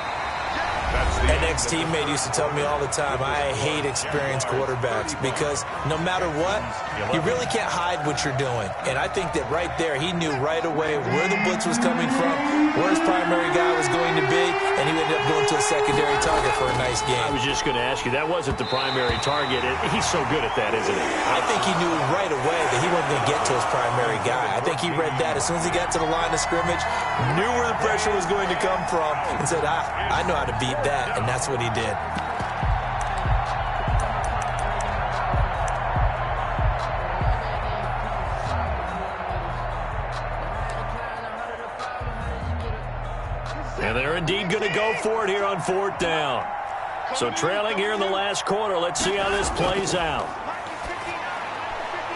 An ex-teammate used to tell me all the time, I hate experienced quarterbacks because no matter what, you really can't hide what you're doing. And I think that right there, he knew right away where the blitz was coming from, where his primary guy was going to be, and he ended up going to a secondary target for a nice game. I was just going to ask you, that wasn't the primary target. He's so good at that, isn't he? I think he knew right away that he wasn't going to get to his primary guy. I think he read that as soon as he got to the line of scrimmage, knew where the pressure was going to come from, and said, I know how to beat that, and that's what he did. And they're indeed going to go for it here on 4th down. So trailing here in the last quarter, let's see how this plays out.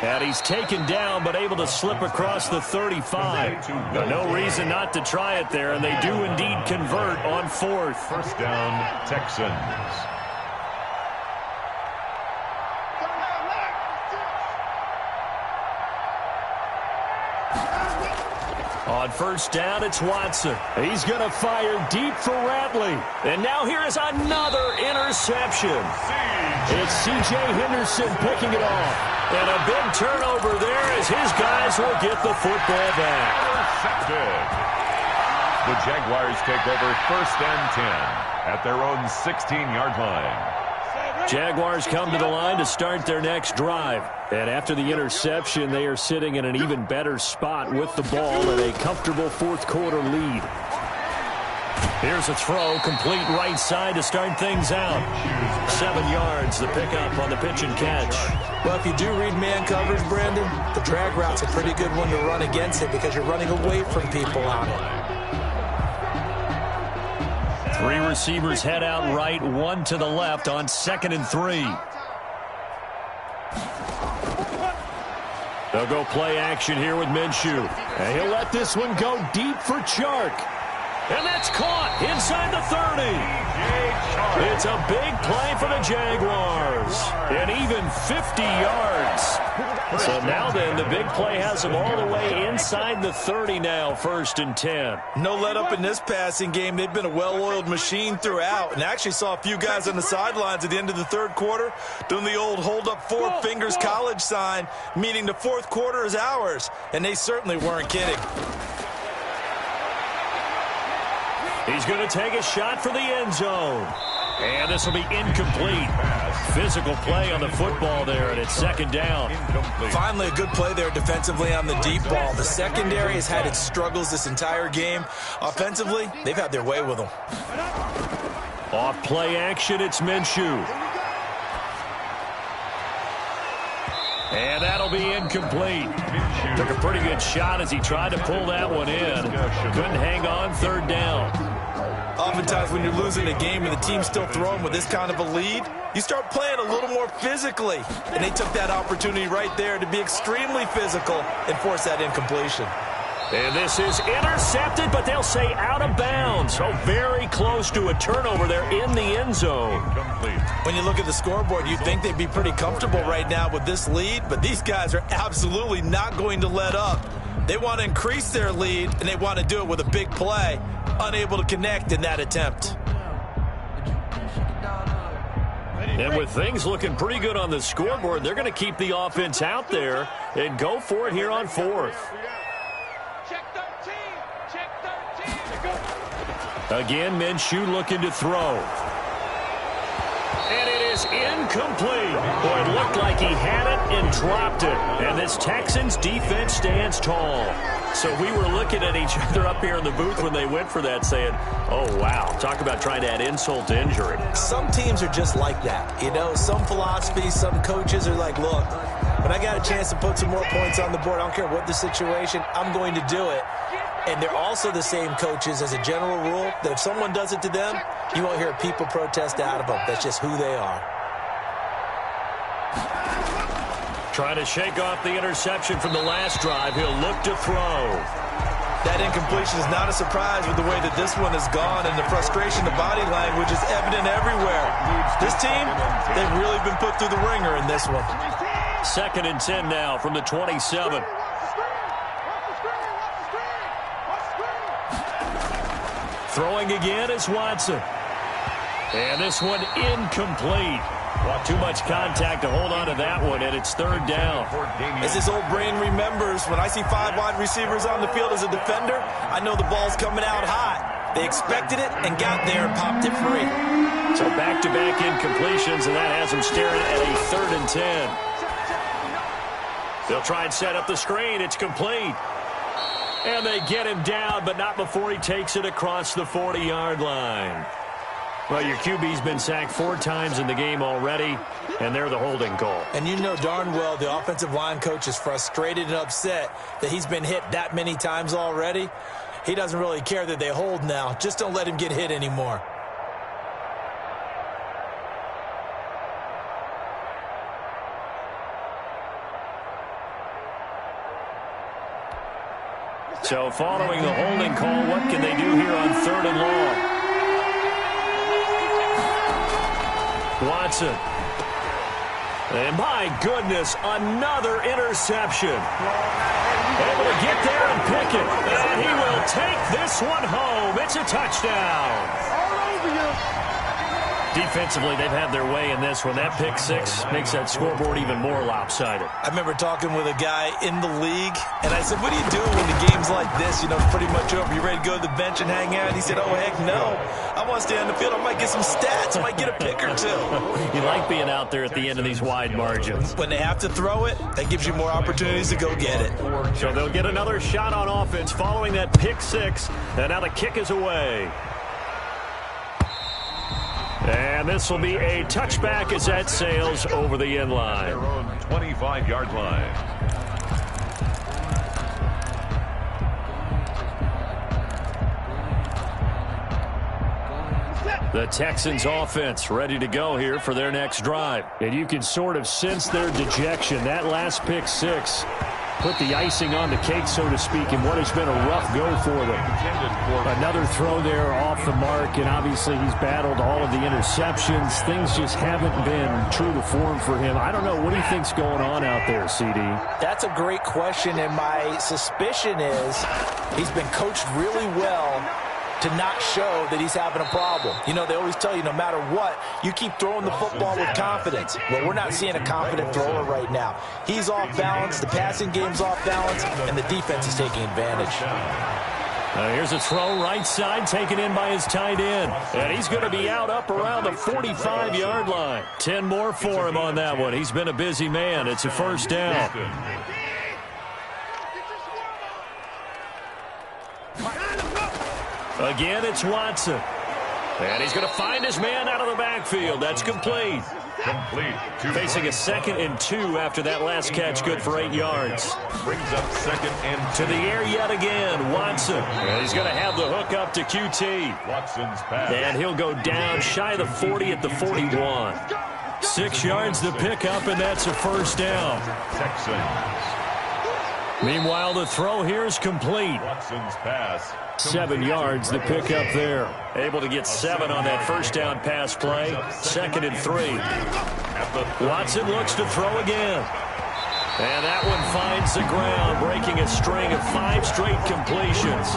And he's taken down, but able to slip across the 35. No reason not to try it there, and they do indeed convert on 4th. First down, Texans. On 1st down, it's Watson. He's going to fire deep for Ratley. And now here is another interception. It's C.J. Henderson picking it off. And a big turnover there as his guys will get the football back. Intercepted. The Jaguars take over 1st and 10 at their own 16-yard line. Jaguars come to the line to start their next drive. And after the interception, they are sitting in an even better spot with the ball and a comfortable 4th quarter lead. Here's a throw, complete right side to start things out. 7 yards, the pickup on the pitch and catch. Well, if you do read man coverage, Brandon, the drag route's a pretty good one to run against it because you're running away from people on it. 3 receivers head out right, 1 to the left on 2nd and 3. They'll go play action here with Minshew. And he'll let this one go deep for Chark. And that's caught inside the 30. It's a big play for the Jaguars. And even 50 yards. So now then, the big play has them all the way inside the 30 now, 1st and 10. No let up in this passing game. They've been a well-oiled machine throughout. And actually saw a few guys on the sidelines at the end of the 3rd quarter doing the old hold up 4 fingers college sign, meaning the 4th quarter is ours. And they certainly weren't kidding. He's going to take a shot for the end zone. And this will be incomplete. Physical play on the football there, and it's 2nd down. Finally, a good play there defensively on the deep ball. The secondary has had its struggles this entire game. Offensively, they've had their way with them. Off play action, it's Minshew. And that that'll be incomplete. Took a pretty good shot as he tried to pull that one in. Couldn't hang on third down. Oftentimes when you're losing a game and the team's still throwing with this kind of a lead, you start playing a little more physically. And they took that opportunity right there to be extremely physical and force that incompletion. And this is intercepted, but they'll say out of bounds. So very close to a turnover there in the end zone. When you look at the scoreboard, you'd think they'd be pretty comfortable right now with this lead, but these guys are absolutely not going to let up. They want to increase their lead, and they want to do it with a big play. Unable to connect in that attempt. And with things looking pretty good on the scoreboard, they're going to keep the offense out there and go for it here on fourth. Again, Minshew looking to throw. And it is incomplete. Boy, it looked like he had it and dropped it. And this Texans defense stands tall. So we were looking at each other up here in the booth when they went for that saying, oh, wow, talk about trying to add insult to injury. Some teams are just like that. You know, some philosophies, some coaches are like, look, when I got a chance to put some more points on the board, I don't care what the situation, I'm going to do it. And they're also the same coaches as a general rule that if someone does it to them, you won't hear people protest out of them. That's just who they are. Trying to shake off the interception from the last drive. He'll look to throw. That incompletion is not a surprise with the way that this one has gone, and the frustration, the body language is evident everywhere. This team, they've really been put through the ringer in this one. 2nd and 10 now from the 27. Throwing again is Watson. And this one incomplete. Well, too much contact to hold on to that one, and it's 3rd down. As his old brain remembers, when I see 5 wide receivers on the field as a defender, I know the ball's coming out hot. They expected it and got there and popped it free. So back-to-back incompletions, and that has him staring at a 3rd and 10. They'll try and set up the screen. It's complete. And they get him down, but not before he takes it across the 40-yard line. Well, your QB's been sacked 4 times in the game already, and they're the holding call. And you know darn well the offensive line coach is frustrated and upset that he's been hit that many times already. He doesn't really care that they hold now. Just don't let him get hit anymore. So following the holding call, what can they do here on 3rd and long? Watson. And my goodness, another interception. Able to get there and pick it. And he will take this one home. It's a touchdown. Defensively, they've had their way in this one. That pick 6 makes that scoreboard even more lopsided. I remember talking with a guy in the league, and I said, what do you do when the game's like this? You know, it's pretty much over. You ready to go to the bench and hang out? He said, oh, heck no. I want to stay on the field. I might get some stats. I might get a pick or 2. You like being out there at the end of these wide margins. When they have to throw it, that gives you more opportunities to go get it. So they'll get another shot on offense following that pick 6, and now the kick is away. And this will be a touchback as that sails over the end line. Their own 25-yard line. The Texans offense ready to go here for their next drive. And you can sort of sense their dejection. That last pick 6 put the icing on the cake, so to speak, in what has been a rough go for them. Another throw there off the mark, and obviously he's battled all of the interceptions. Things just haven't been true to form for him. I don't know. What do you think's going on out there, CD? That's a great question, and my suspicion is he's been coached really well to not show that he's having a problem. You know, they always tell you no matter what, you keep throwing the football with confidence. Well, we're not seeing a confident thrower right now. He's off balance, the passing game's off balance, and the defense is taking advantage. Here's a throw right side taken in by his tight end. And he's going to be out up around the 45-yard line. 10 more for him on that one. He's been a busy man. It's a 1st down. Again, it's Watson. And he's going to find his man out of the backfield. That's complete. Complete. Facing a 2nd and 2 after that last catch, good for 8 yards. Brings up 2nd and 2. To the air yet again, Watson. And he's going to have the hook up to QT. Watson's pass. And he'll go down shy of the 40 at the 41. 6 yards to pick up, and that's a first down. Texans. Meanwhile, the throw here is complete. Watson's pass. 7 yards the pick up there. Able to get 7 on that first down pass play. 2nd and 3. Watson looks to throw again. And that one finds the ground, breaking a string of 5 straight completions.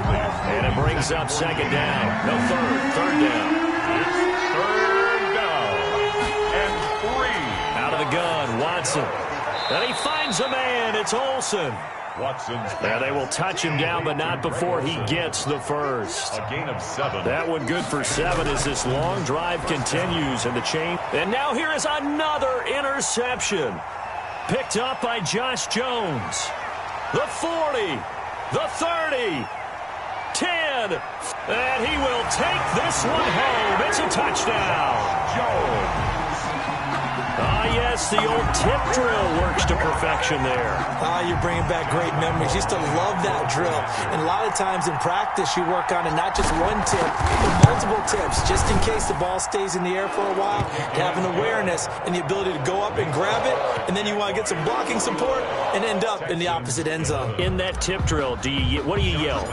And it brings up 2nd down. No, third down. It's 3rd down and 3. Out of the gun, Watson. And he finds a man. It's Olsen. Watson's pass. And they will touch him down, but not before he gets the first. A gain of 7. That one good for 7 as this long drive continues in the chain. And now here is another interception. Picked up by Josh Jones. The 40, the 30, 10. And he will take this one home. It's a touchdown. Jones. Ah, yes, the old tip drill works to perfection there. You're bringing back great memories. Used to love that drill. And a lot of times in practice, you work on it, not just one tip, but multiple tips, just in case the ball stays in the air for a while. To have an awareness and the ability to go up and grab it, and then you want to get some blocking support and end up in the opposite end zone. In that tip drill, what do you yell?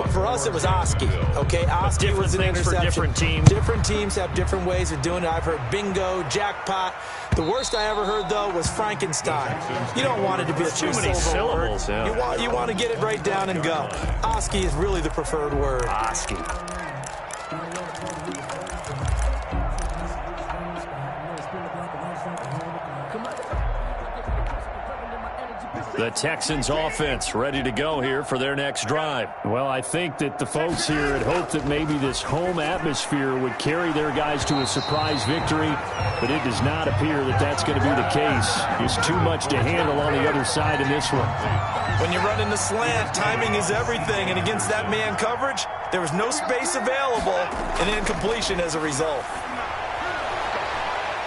For us, it was Oski. Okay, Oski was an interception. For different teams. Different teams have different ways of doing it. I've heard bingo, jackpot. The worst I ever heard, though, was Frankenstein. You don't want it to be a too many syllables. Yeah. You want to get it right down and go. Oski is really the preferred word. Oski. The Texans offense ready to go here for their next drive. Well, I think that the folks here had hoped that maybe this home atmosphere would carry their guys to a surprise victory, but it does not appear that that's going to be the case. Just too much to handle on the other side in this one. When you run in the slant, timing is everything, and against that man coverage, there was no space available, and incompletion as a result.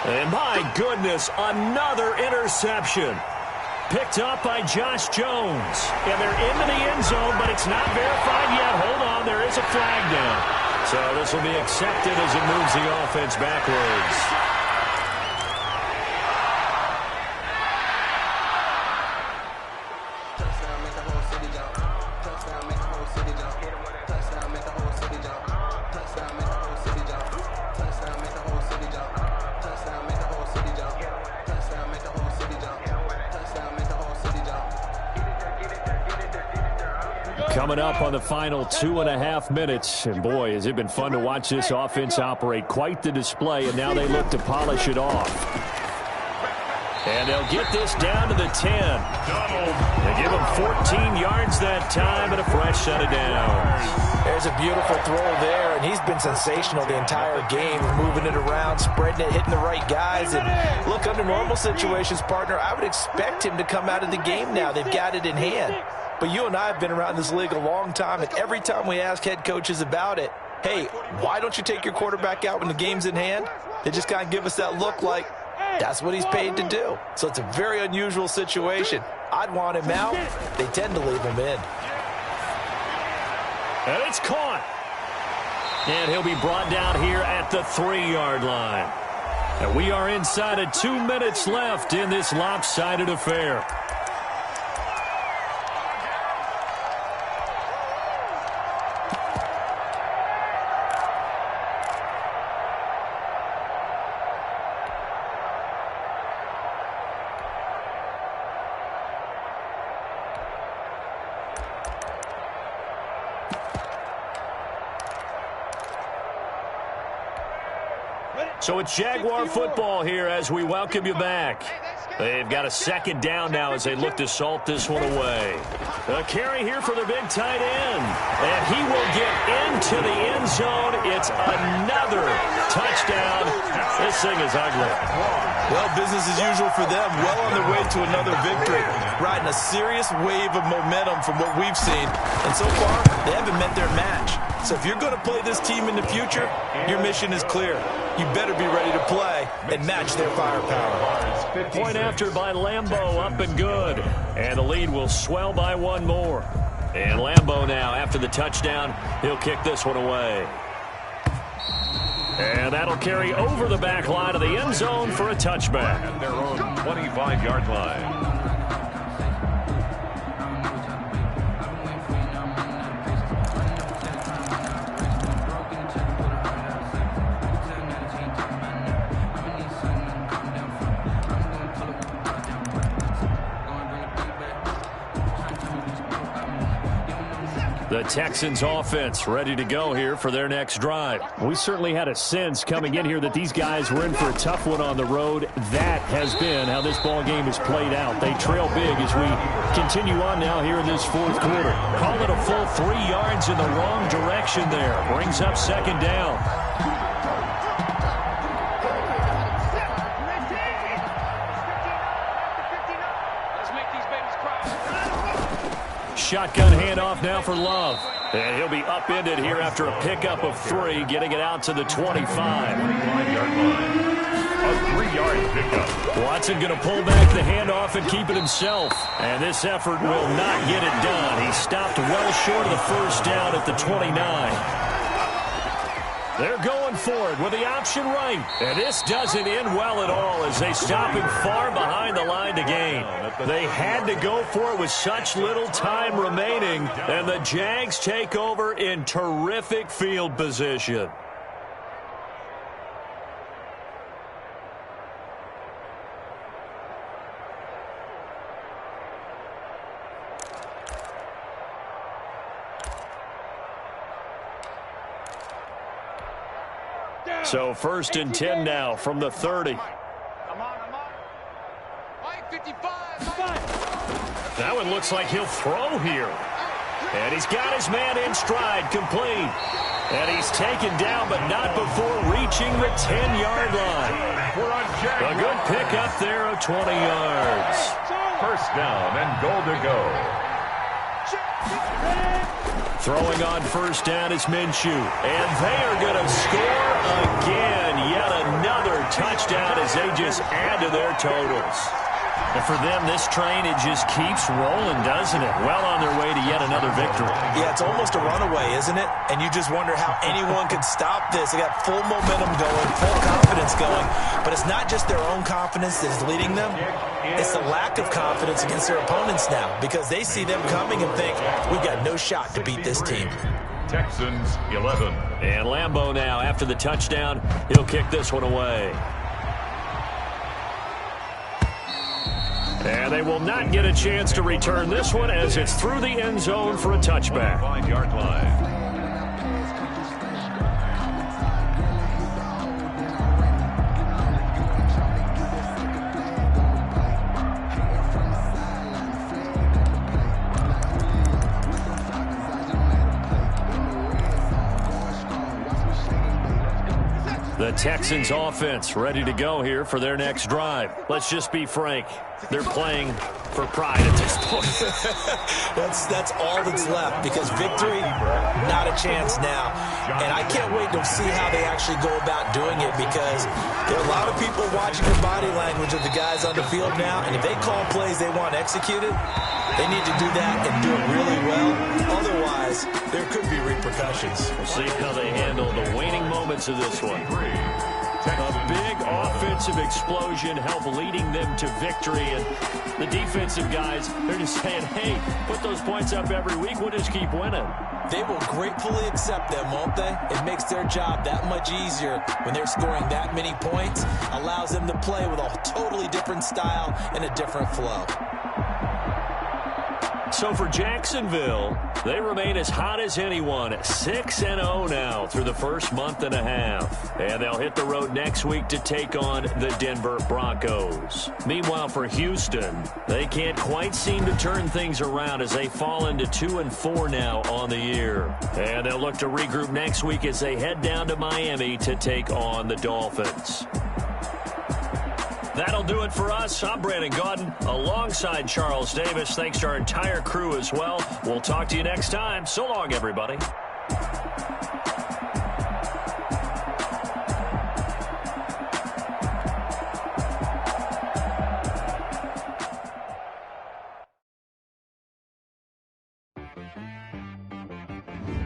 And my goodness, another interception. Picked up by Josh Jones. And they're into the end zone, but it's not verified yet. Hold on, there is a flag down. So this will be accepted as it moves the offense backwards. Coming up on the final 2.5 minutes. And boy, has it been fun to watch this offense operate. Quite the display, and now they look to polish it off. And they'll get this down to the 10. They give him 14 yards that time and a fresh set of downs. There's a beautiful throw there, and he's been sensational the entire game, moving it around, spreading it, hitting the right guys. And look, under normal situations, partner, I would expect him to come out of the game now. They've got it in hand. But you and I have been around this league a long time, and every time we ask head coaches about it, hey, why don't you take your quarterback out when the game's in hand? They just kind of give us that look like that's what he's paid to do. So it's a very unusual situation. I'd want him out. They tend to leave him in. And it's caught. And he'll be brought down here at the 3-yard line. And we are inside of 2 minutes left in this lopsided affair. So it's Jaguar football here as we welcome you back. They've got a second down now as they look to salt this one away. A carry here for the big tight end. And he will get into the end zone. It's another touchdown. This thing is ugly. Well, business as usual for them. Well on their way to another victory. Riding a serious wave of momentum from what we've seen. And so far, they haven't met their match. So if you're going to play this team in the future, your mission is clear. You better be ready to play and match their firepower. Point after by Lambo, up and good. And the lead will swell by one more. And Lambo now, after the touchdown, he'll kick this one away. And that'll carry over the back line of the end zone for a touchback. At their own 25-yard line. The Texans offense ready to go here for their next drive. We certainly had a sense coming in here that these guys were in for a tough one on the road. That has been how this ball game has played out. They trail big as we continue on now here in this fourth quarter. Call it a full 3 yards in the wrong direction there. Brings up second down. Shotgun handoff now for Love. And he'll be upended here after a pickup of 3, getting it out to the 25. 25-yard line. A 3-yard pickup. Watson going to pull back the handoff and keep it himself. And this effort will not get it done. He stopped well short of the first down at the 29. They're going for it with the option right. And this doesn't end well at all as they stop him far behind the line to gain. They had to go for it with such little time remaining. And the Jags take over in terrific field position. So 1st and 10 now from the 30. That one looks like he'll throw here. And he's got his man in stride, complete. And he's taken down, but not before reaching the 10-yard line. A good pickup there of 20 yards. First down and goal to go. Throwing on first down is Minshew. And they are going to score again. Yet another touchdown as they just add to their totals. And for them, this train, it just keeps rolling, doesn't it? Well on their way to yet another victory. Yeah, it's almost a runaway, isn't it? And you just wonder how anyone could stop this. They got full momentum going, full confidence going. But it's not just their own confidence that's leading them. It's the lack of confidence against their opponents now because they see them coming and think, we've got no shot to beat this team. Texans 11. And Lambo now, after the touchdown, he'll kick this one away. And they will not get a chance to return this one as it's through the end zone for a touchback. 5-yard line. The Texans offense ready to go here for their next drive. Let's just be frank. They're playing for pride at this point. That's all that's left because victory, not a chance now. And I can't wait to see how they actually go about doing it because there are a lot of people watching the body language of the guys on the field now. And if they call plays they want executed, they need to do that and do it really well. Otherwise, there could be repercussions. We'll see how they handle the waning moments of this one. A big offensive explosion helped leading them to victory. And the defensive guys, they're just saying, hey, put those points up every week. We'll just keep winning. They will gratefully accept them, won't they? It makes their job that much easier when they're scoring that many points. Allows them to play with a totally different style and a different flow. So for Jacksonville, they remain as hot as anyone, 6-0 now through the first month and a half. And they'll hit the road next week to take on the Denver Broncos. Meanwhile, for Houston, they can't quite seem to turn things around as they fall into 2-4 now on the year. And they'll look to regroup next week as they head down to Miami to take on the Dolphins. That'll do it for us. I'm Brandon Gaudin alongside Charles Davis. Thanks to our entire crew as well. We'll talk to you next time. So long, everybody.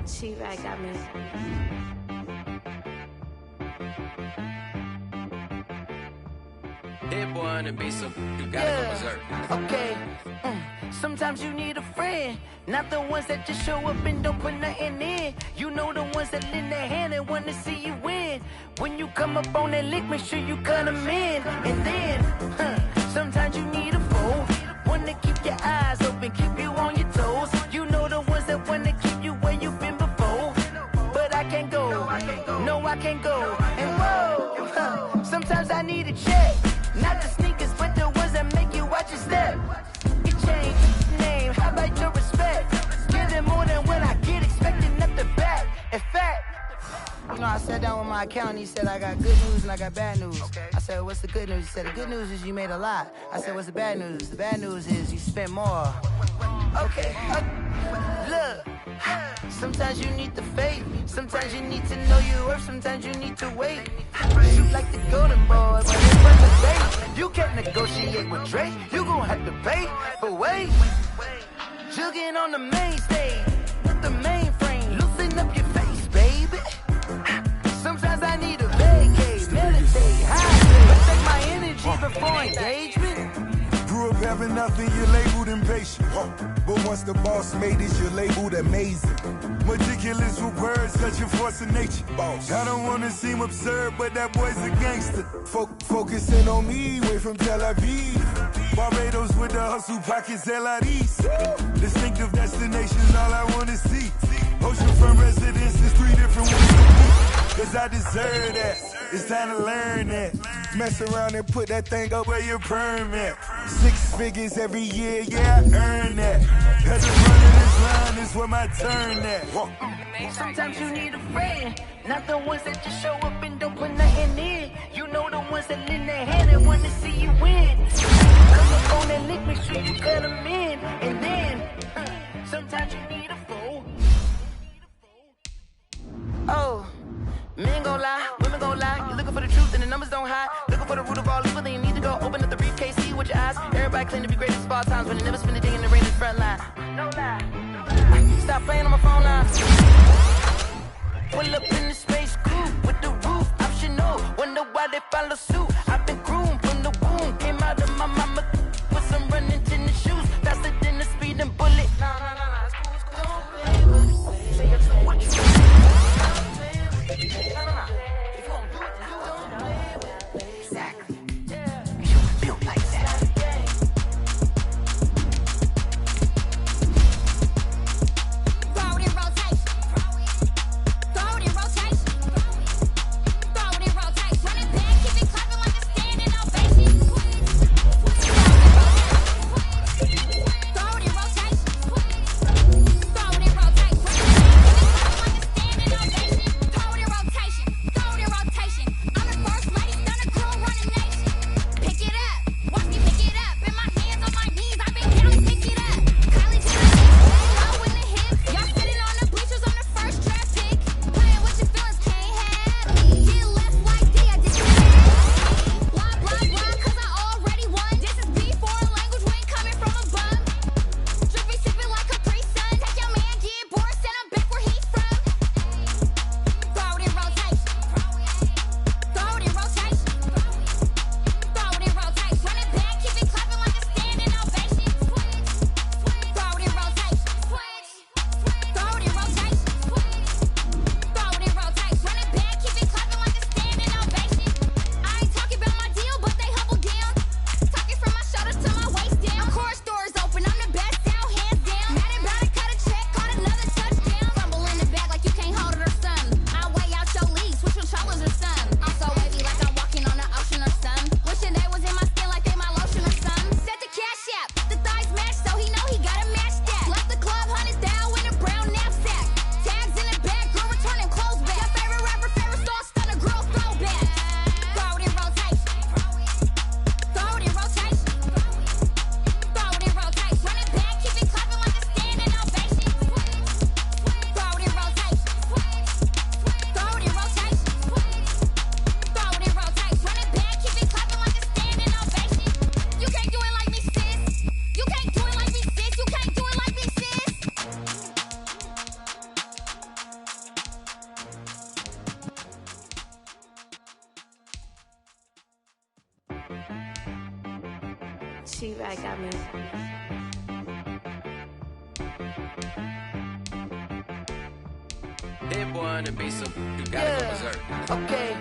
T-Rag got me. Hit boy on the beat, so you gotta go berserk. Okay. Sometimes you need a friend, not the ones that just show up and don't put nothing in. You know the ones that lend their hand and want to see you win. When you come up on that lick, make sure you cut them in. And then, sometimes you need a foe, one to keep your eyes open, keep you on your toes. You know the ones that want to keep you where you've been before. But I can't go, no I can't go. And whoa, sometimes I need a check. Not the sneakers, but the ones that make you watch your step. You change name, how about your respect? Give them more than what I get, expecting up the back. In fact, you know, I sat down with my accountant, he said, I got good news and I got bad news. I said, what's the good news? He said, the good news is you made a lot. I said, what's the bad news? The bad news is you spent more. Okay, look. Sometimes you need the faith, sometimes you need to know your worth, sometimes you need to wait. Shoot like the golden boy, but it's from the bait. You can't negotiate with Drake, you gon' have to pay. But wait, jugging on the main stage with the mainframe, loosen up your face, baby. Sometimes I need a vacate, meditate, hydrate, protect my energy before engagement. Grew up having nothing, you're labeled impatient. But once the boss made it, you're labeled amazing. Meticulous with words, such a force of nature. I don't wanna seem absurd, but that boy's a gangster. Focusing on me, way from Tel Aviv. Barbados with the hustle pockets, LIDs. Distinctive destinations, all I wanna see. Oceanfront residences, 3 different ways to be. Cause I deserve that, it's time to learn that. Mess around and put that thing up where your permit. 6 figures every year, yeah, I earn that. At the front of this line is where my turn at. Sometimes you need a friend, not the ones that just show up and don't put nothing in. You know the ones that lend their hand and want to see you win. Come up on that lick, make sure you cut them in. And then, sometimes you need a foe. Oh, men gon' lie, women gon' lie. You're looking for the truth and the numbers don't hide. Looking for the root of all evil, then you need to go open up the briefcase, see with your eyes. Everybody claim to be great at small times, but they never spend a day in the rain in the front line. No lie. Stop playing on my phone lines. Pull up in the space coupe with the roof optional. Wonder why they follow suit. I've been groomed from the womb. Came out of my mama with some running tennis shoes. Faster than the speeding bullet. What you exactly. You feel like that. Throw it in rotation. Throw it in rotation. Throw it in rotation. Run it back, keep it clapping like it's She-Rag got me. Hit boy on the beat, so you gotta go berserk. Okay.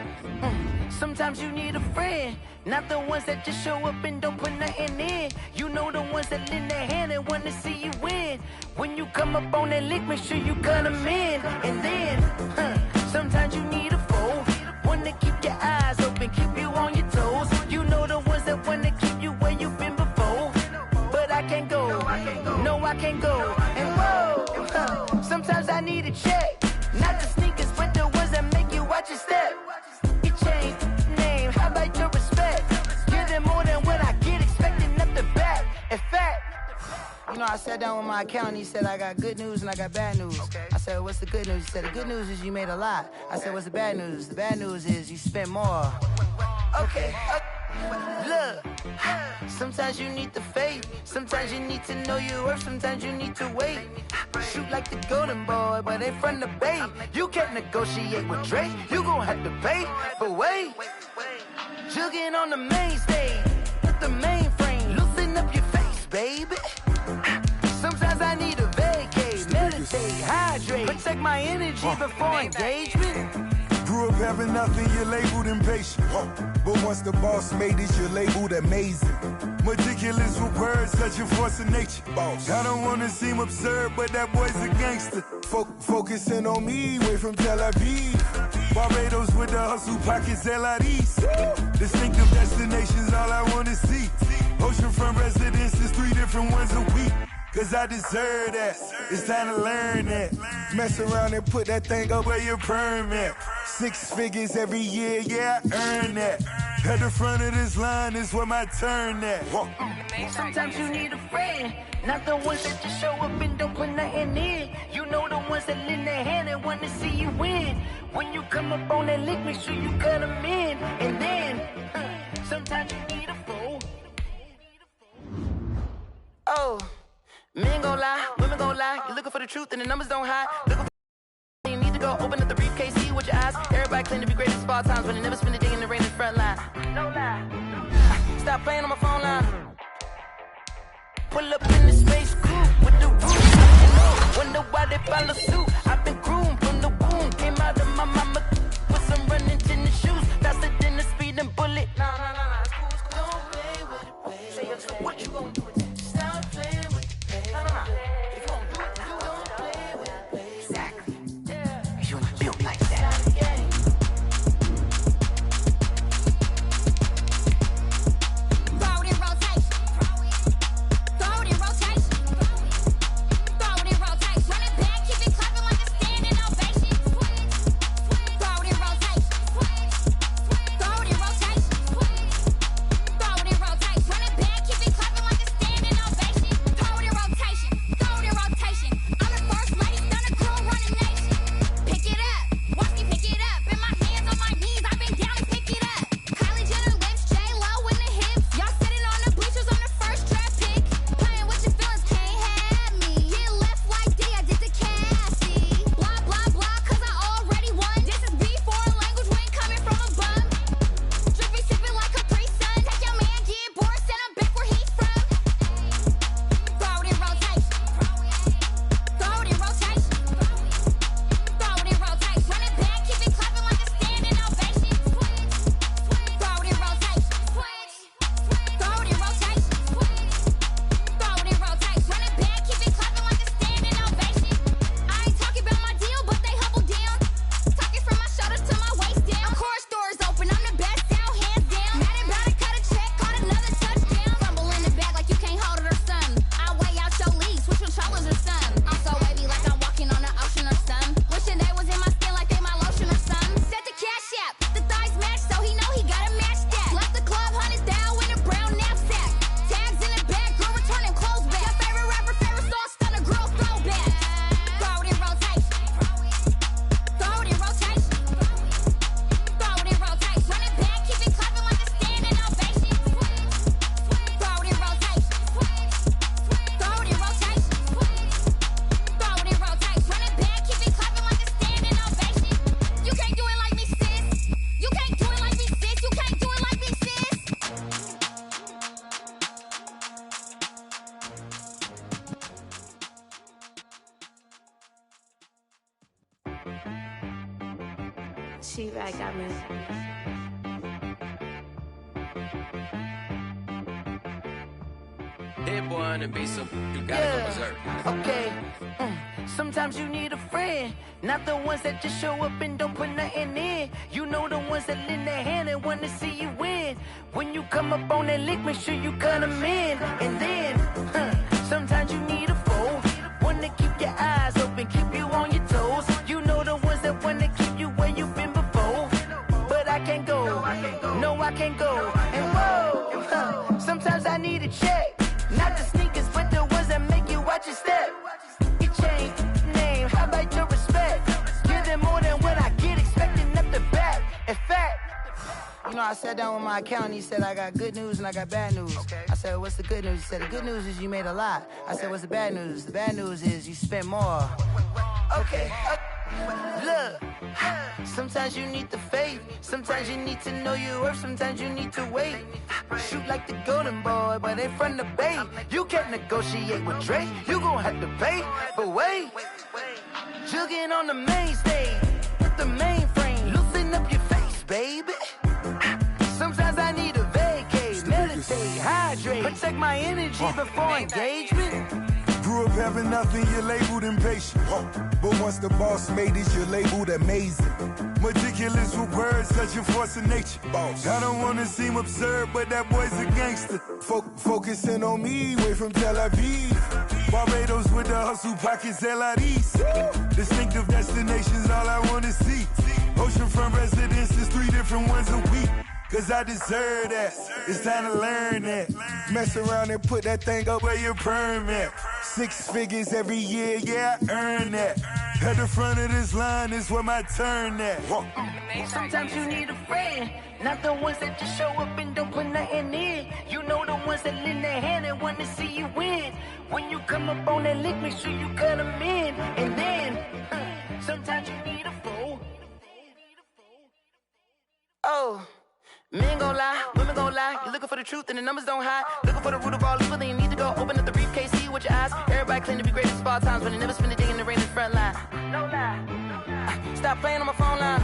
Sometimes you need a friend, not the ones that just show up and don't put nothing in. You know the ones that lend their hand and want to see you win. When you come up on that lick, make sure you cut them in. And then, sometimes you need a foe, one to keep your eyes open, keep you on your toes. You know the ones that want to keep you where you've been before. But I can't go, no I can't go. And whoa, sometimes I need a check, not the sneakers, but the ones that make you watch your step. It changed name, how about your respect? Give them more than what I get, expecting up the back. In fact, you know, I sat down with my accountant, he said, I got good news and I got bad news. Okay. I said, what's the good news? He said, the good news is you made a lot. I said, what's the bad news? The bad news is you spent more. Okay. Look, sometimes you need the faith, sometimes you need to know your worth, sometimes you need to wait. Shoot like the golden boy, but ain't from the bay. You can't negotiate with Drake, you gon' have to pay. But wait, jugging on the main stage, with the mainframe, loosen up your face, baby. Sometimes I need a vacate, meditate, hydrate, protect my energy before engagement. Grew up having nothing, you're labeled impatient. But once the boss made it, you're labeled amazing. Meticulous with words, such a force of nature. I don't wanna seem absurd, but that boy's a gangster. Focusing on me, way from Tel Aviv. Barbados with the hustle pockets, LIDs. Distinctive destinations, all I wanna see. Oceanfront residences, 3 different ones a week. Cause I deserve that, it's time to learn that. Mess around and put that thing up where your permit. 6 figures every year, yeah, I earn that. At the front of this line is where my turn at. Sometimes you need a friend, not the ones that just show up and don't put nothing in. You know the ones that lend their hand and want to see you win. When you come up on that lick, make sure you cut them in. And then, sometimes you need a foe. Oh. Men gon' lie, women gon' lie. You're looking for the truth and the numbers don't hide. Looking for you need to go open up the briefcase, see with your eyes. Everybody claim to be great at all times, but they never spend a day in the rain in the front line. No lie. Stop playing on my phone line. Pull up in the space coupe with the roof. Wonder why they follow suit. I've been groomed from the womb. Came out of my mama with some running tennis shoes. Faster than the speeding bullet. No. Don't play with it, baby. Say what you gon' do? Stop playing with it. If you don't do it, you don't play with it. Exactly. Yeah. You ain't built like that. Throw it in rotation. Throw it in rotation. Throw it in rotation. Run it back, keep it clapping like a standing ovation. Throw it in rotation. Throw it in rotation. T-Rag got me. Dead boy on the beat, so you gotta go berserk. Okay. Sometimes you need a friend, not the ones that just show up and don't put nothing in. You know the ones that lend their hand and want to see you win. When you come up on that lick, make sure you cut them in. And then, sometimes you need a foe, one to keep your eyes open, keep you on your toes. You know the ones that want to keep you where you've been before. But I can't go, no I can't go. And whoa, sometimes I need a check. Not the sneakers, but the ones that make you watch your step. You change name, how about your respect? Give them more than what I get, expecting up the back. In fact, you know, I sat down with my accountant, he said, I got good news and I got bad news. I said, what's the good news? He said, the good news is you made a lot. I said, what's the bad news? The bad news is you spent more. Okay, look, sometimes you need the faith, sometimes you need to know your worth, sometimes you need to wait. Shoot like the golden boy, but in front of the bay. You can't negotiate with Drake, you gon' have to pay. But wait, jugging on the main stage with the mainframe, loosen up your face, baby. Sometimes I need a vacate, meditate, hydrate, protect my energy before engagement. Grew up having nothing, you're labeled impatient. But once the boss made it, you're labeled amazing. Meticulous with words, such a force of nature. I don't wanna seem absurd, but that boy's a gangster. Focusing on me, way from Tel Aviv. Barbados with the hustle pockets, LIDs. Distinctive destinations, all I wanna see. Oceanfront residences, 3 different ones a week. Cause I deserve that, it's time to learn that. Mess around and put that thing up where your permit. 6 figures every year, yeah, I earn that. At the front of this line is where my turn at. Sometimes you need a friend, not the ones that just show up and don't put nothing in. You know the ones that lend their hand and want to see you win. When you come up on that lick, make sure you cut them in. And then, sometimes you need a foe. Oh. Men gon' lie, women gon' lie. You're looking for the truth and the numbers don't hide. Looking for the root of all evil, then you need to go open up the briefcase, see with your eyes. Everybody claim to be greatest of all times, but they never spend a day in the rain in the front line. No lie. Stop playing on my phone line.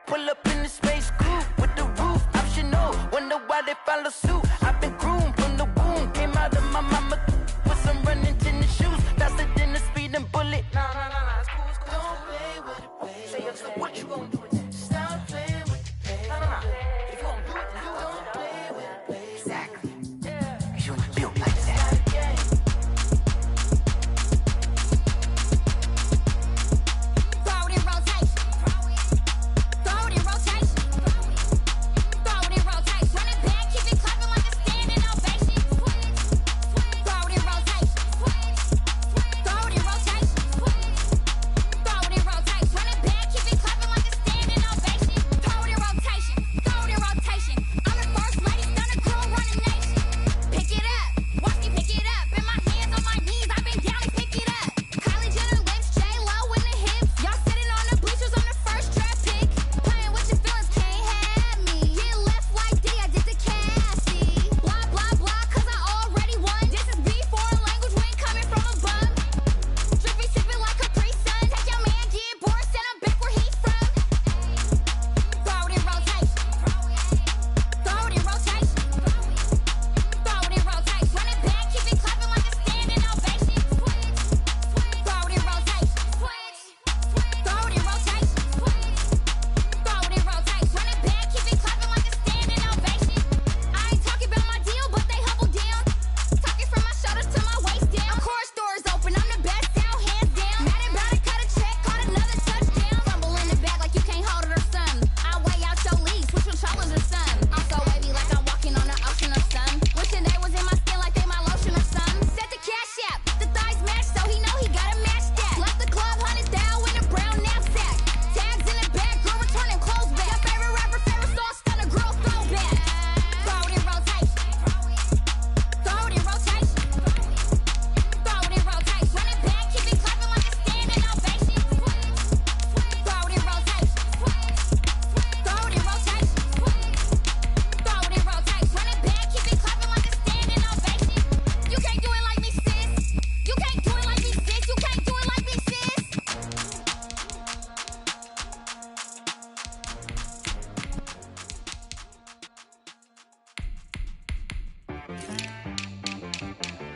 Pull up in the space coupe with the roof optional. Wonder why they follow suit. I've been groomed from the womb, came out of my mama with some running tennis shoes, faster than the speeding bullet. Nah, it's cool, it's cool. Don't play with it, baby. Say so what you gon' do with that? Stop playing. If you gon' do it, then don't play with it, baby. Exactly. You ain't built like that. Throw it in rotation. Throw it in rotation. Throw it in rotation. Run it back, keep it clapping like a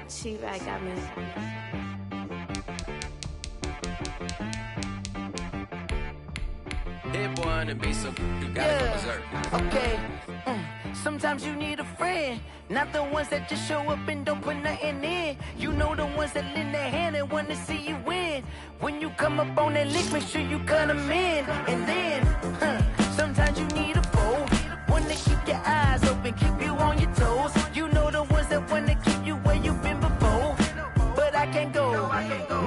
T-Bag got me. Hit boy on the beat, so you gotta go berserk. Okay. Sometimes you need a friend, not the ones that just show up and don't put nothing in. You know the ones that lend a hand and wanna see you win. When you come up on that lick, make sure you cut them in. And then, sometimes you need a foe, one to keep your eyes open, keep you on your toes. You know the ones that wanna keep you where you've been before. But I can't go,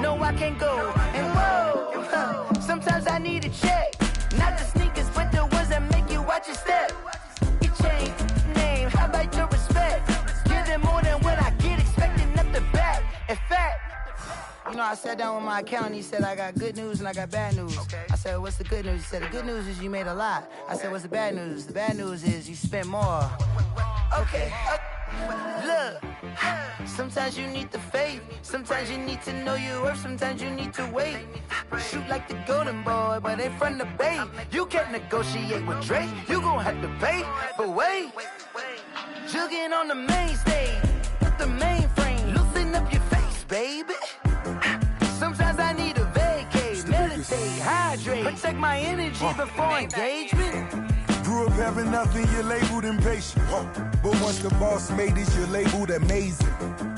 no I can't go. And whoa, sometimes I need a check, not the sneakers, but the ones that make you watch your step. Change name, how about your respect? Give them more than what I get, expecting up the back. In fact, you know, I sat down with my accountant, he said, I got good news and I got bad news. Okay. I said, what's the good news? He said, the good news is you made a lot. I said, what's the bad news? The bad news is you spent more. Okay. Look, sometimes you need the faith, sometimes you need to know your worth, sometimes you need to wait. Shoot like the golden boy, but ain't from the bay. You can't negotiate with Drake, you gon' have to pay. But wait, jugging on the main stage, with the mainframe, loosen up your face, baby. Sometimes I need a vacate, meditate, hydrate, protect my energy before engagement. Grew up having nothing, you're labeled impatient. But once the boss made it, you're labeled amazing.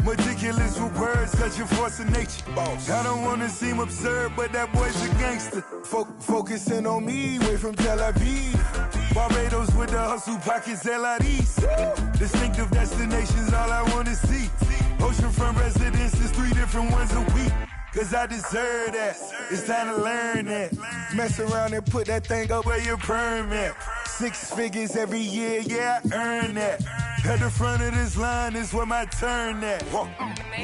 Meticulous with words, such a force of nature. I don't wanna seem absurd, but that boy's a gangster. Focusing on me, way from Tel Aviv. Barbados with the hustle pockets, LIDs. Distinctive destinations, all I wanna see. Oceanfront residences, 3 different ones a week. Cause I deserve that, it's time to learn that. Mess around and put that thing up where your permit. 6 figures every year, yeah, I earn that. At the front of this line is where my turn at.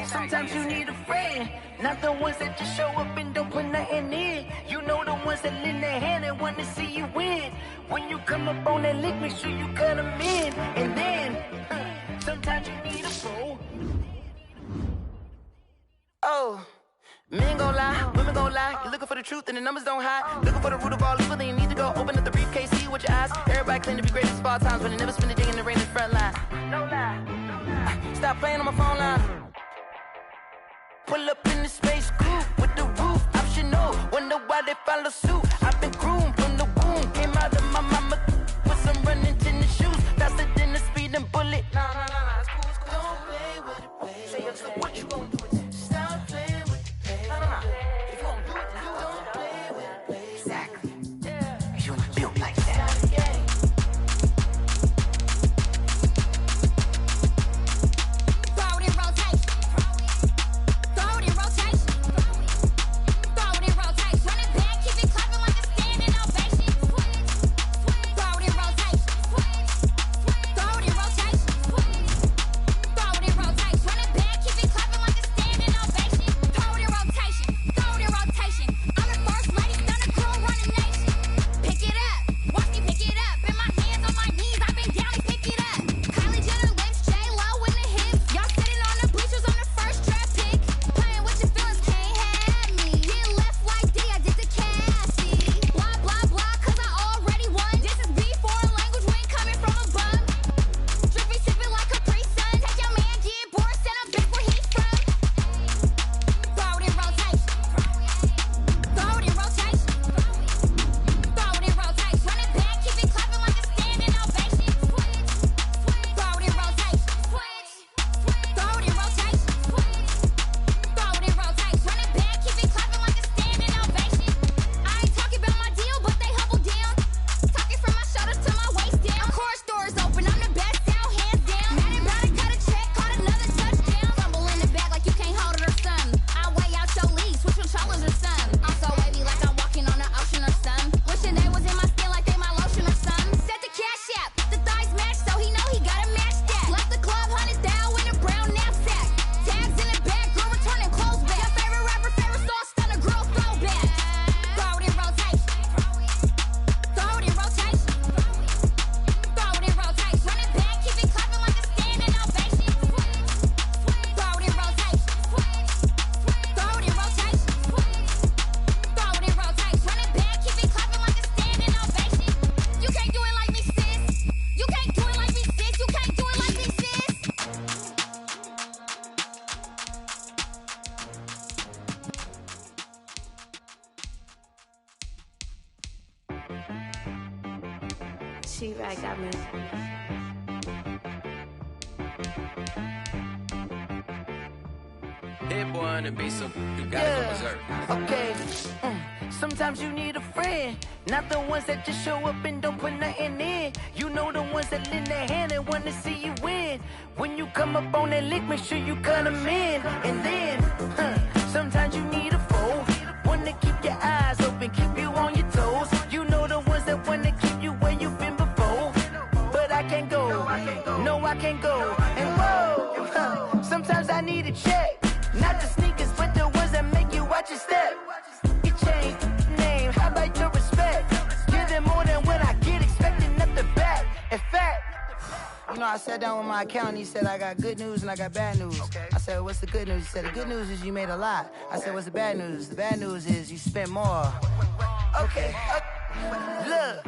Sometimes you need a friend, not the ones that just show up and don't put nothing in. You know the ones that lend their hand and want to see you win. When you come up on that lick, make sure you cut them in. And then, sometimes you need a foe. Oh. Men gon' lie, women gon' lie. You're looking for the truth and the numbers don't hide. Looking for the root of all evil, then you need to go open up the briefcase, see with your eyes. Everybody claim to be great at all times, but they never spend a day in the rain in the front line. No lie, stop playing on my phone line. Pull up in the space coupe with the roof optional. Wonder why they follow suit. I've been groomed from the womb, came out of my mama with some running tennis shoes, faster than the speeding bullet. Nah, it's cool. Don't play with it, baby. Say so what you gon' do? Stop playing. If you gon' do it, then you don't play with it, baby. Exactly. Yeah. You built like that. Throw it in rotation. Throw it in rotation. Throw it in rotation. Run it back, keep it clapping like T-Rag got me. Hit boy on the beat, so you gotta go berserk. Okay. Sometimes you need a friend, not the ones that just show up and don't put nothing in. You know the ones that lend their hand and want to see you win. When you come up on that lick, make sure you cut them in. And then, sometimes you need a foe, one to keep your eyes open, keep you on your toes. You know the ones that want to keep you where you've been before. But I can't go, no I can't go. And whoa, sometimes I need a check. Not the sneakers, but the ones that make you watch your step. Your chain, name, how about your respect? Give them more than what I get, expecting nothing back. In fact, you know, I sat down with my accountant, he said, I got good news and I got bad news. I said, what's the good news? He said, the good news is you made a lot. I said, what's the bad news? The bad news is you spent more. Okay. Look,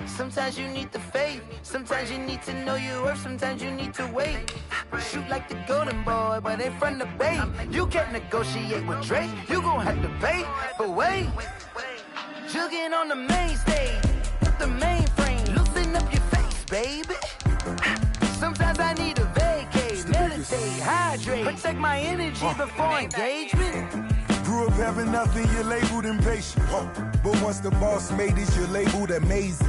sometimes you need the faith, sometimes you need to know your worth, sometimes you need to wait. Shoot like the golden boy, but in front of the bay. You can't negotiate with Drake, you gon' have to pay. But wait, jugging on the main stage, with the mainframe, loosen up your face, baby. Sometimes I need a vacate, meditate, hydrate, protect my energy before engagement. Grew up having nothing, you're labeled impatient. But once the boss made it, you're labeled amazing.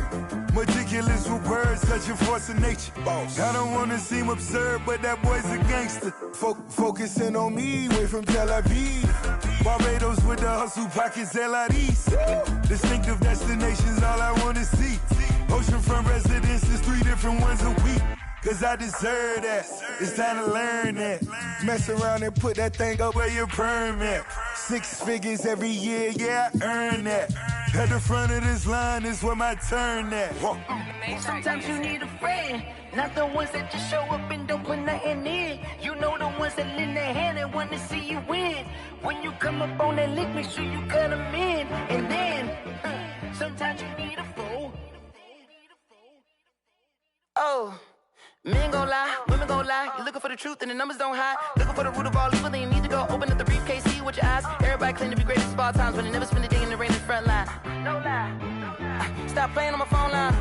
Meticulous with words, such a force of nature. I don't wanna seem absurd, but that boy's a gangster. Focusing on me, way from Tel Aviv. Barbados with the hustle pockets, LIDs. Distinctive destinations, all I wanna see. Oceanfront residences, 3 different ones a week. Cause I deserve that, it's time to learn that. Mess around and put that thing up where your perm at. 6 figures every year, yeah, I earn that. At the front of this line is where my turn at. Sometimes you need a friend, not the ones that just show up and don't put nothing in. You know the ones that lend their hand and want to see you win. When you come up on that lick, make sure you cut them in. And then, sometimes you need a fool. Oh. Men gon' lie, women gon' lie. You're looking for the truth and the numbers don't hide. Looking for the root of all evil, then you need to go open up the briefcase, see with your eyes. Everybody claim to be greatest of all times, but they never spend a day in the rain in the front line. No lie. Stop playing on my phone line.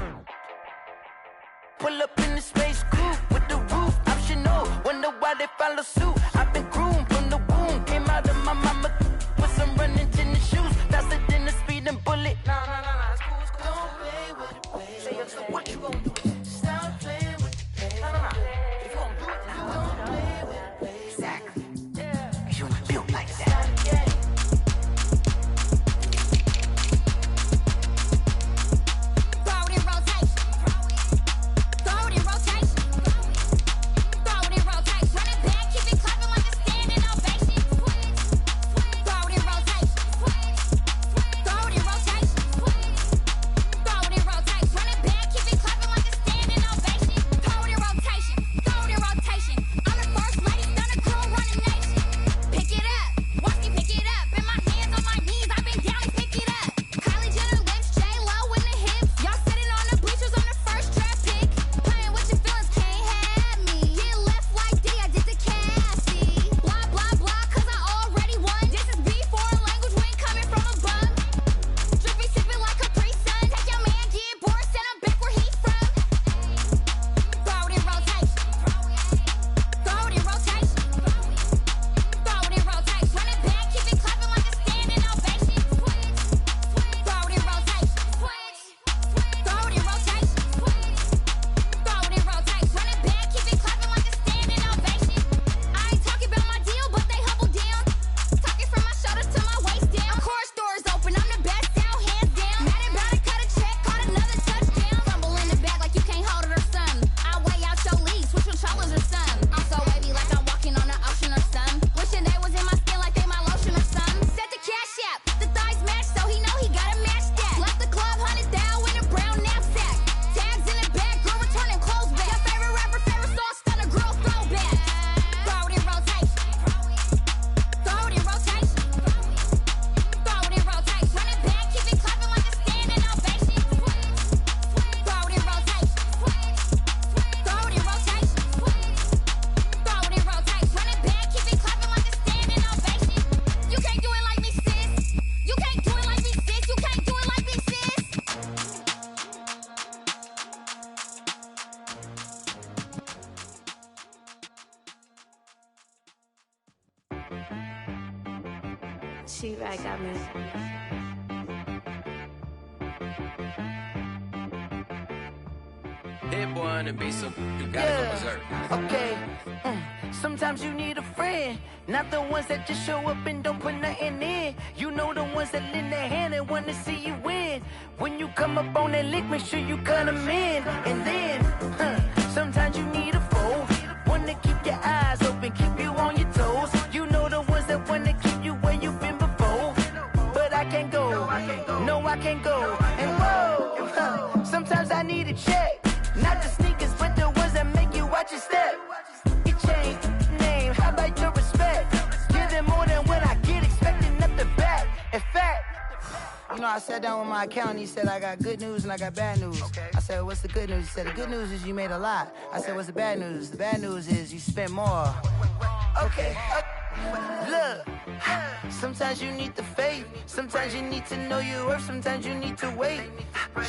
Pull up in the space coupe with the roof optional. Wonder why they follow suit. I've been groomed from the womb. Came out of my mama with some running tennis shoes. Faster than the speeding bullet. Nah, it's cool, it's cool. Don't play with it, baby. So what you gon' do? Stop playing with it. If you don't do it, then you don't play with it, baby. Exactly. Cause you ain't built like that. Throw it in rotation. Throw it in rotation. Throw it in rotation. Run it back, keep it clever She-Rag got me. Hit boy on the beat, so you gotta go berserk. Okay. Sometimes you need a friend, not the ones that just show up and don't put nothing in. You know the ones that lend their hand and wanna see you win. When you come up on that lick, make sure you cut them in. And then, sometimes you need a foe, one to keep your eyes open, keep you on your toes. You know the ones that wanna keep you where you've been before. But I can't go, no I can't go. And whoa, sometimes I need a check, not the sneakers, but the ones that make you watch your step. Change name, how about your respect? Give them more than what I get, expecting nothing back. In fact, you know, I sat down with my accountant, he said, I got good news and I got bad news. Okay. I said, what's the good news? He said, the good news is you made a lot. I said, what's the bad news? The bad news is you spent more. Okay. Look, sometimes you need the faith, sometimes you need to know your worth, sometimes you need to wait.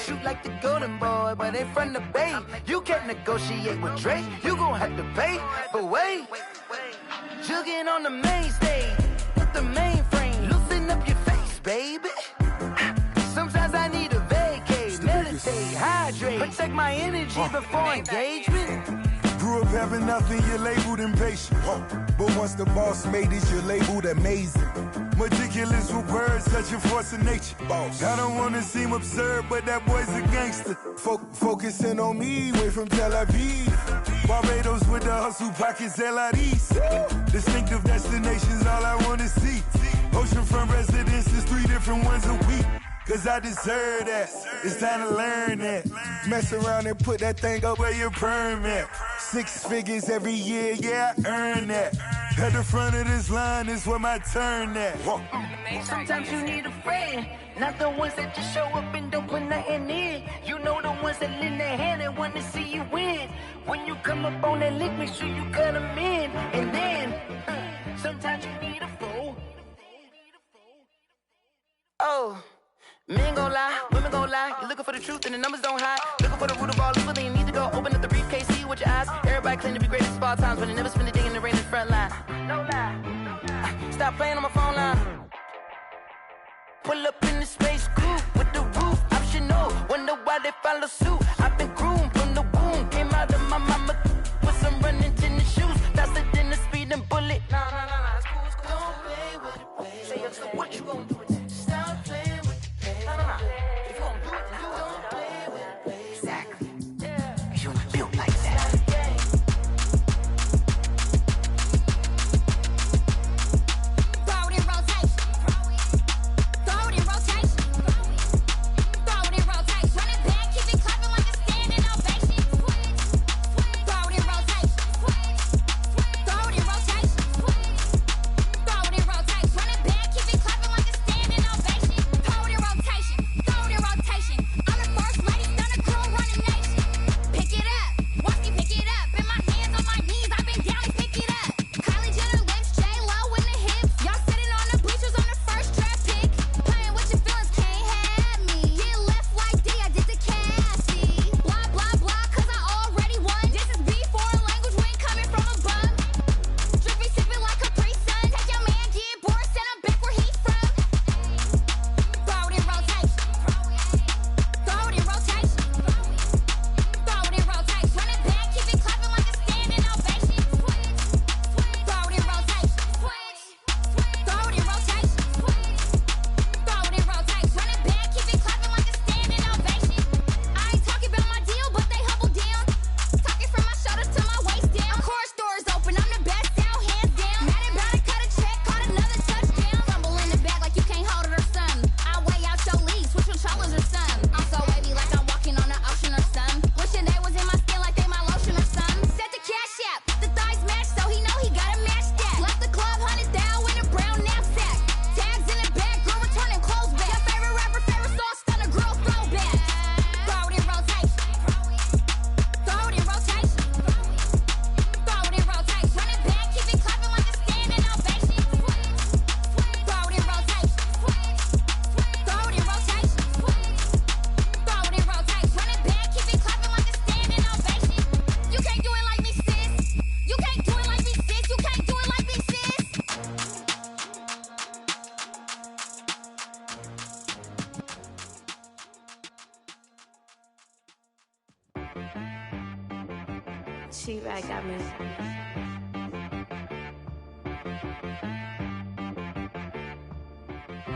Shoot like the golden boy, but ain't from the bay. You can't negotiate with Drake, you gon' have to pay. But wait, jugging on the main stage with the mainframe, loosen up your face, baby. Sometimes I need a vacate, meditate, hydrate, protect my energy before engagement. Grew up having nothing, you're labeled impatient. But once the boss made it, you're labeled amazing. Meticulous with words, such a force of nature. I don't wanna seem absurd, but that boy's a gangster. Focusing on me, way from Tel Aviv. Barbados with the hustle pockets, LIDs. Distinctive destinations, all I wanna see. Oceanfront residences, 3 different ones a week. Cause I deserve that, it's time to learn that. Mess around and put that thing up where your permit. 6 figures every year, yeah, I earn that. At the front of this line is where my turn at. Sometimes you need a friend, not the ones that just show up and don't put nothing in. You know the ones that lend their hand and want to see you win. When you come up on that lick, make sure you cut them in. And then, sometimes you need a foe. Oh. Men gon' lie, women gon' lie. You're looking for the truth and the numbers don't hide. Looking for the root of all evil, then you need to go open up the briefcase, see with your eyes. Everybody claim to be greatest of all times, but they never spend a day in the rain in the front line. No lie. Stop playing on my phone line. Pull up in the space coupe with the roof optional. Wonder why they follow suit. I've been groomed from the womb. Came out of my mama with some running tennis shoes. Faster than the speeding bullet. Nah, it's cool, it's cool. Don't play with it, play. Say up, so what you gon' do? Stop playing with it. If you gon' do it, then don't play with it, play. Exactly. Yeah. You built like that. Throw it in rotation. Throw it in rotation. Throw it in rotation. Run it back, keep it clapping like it's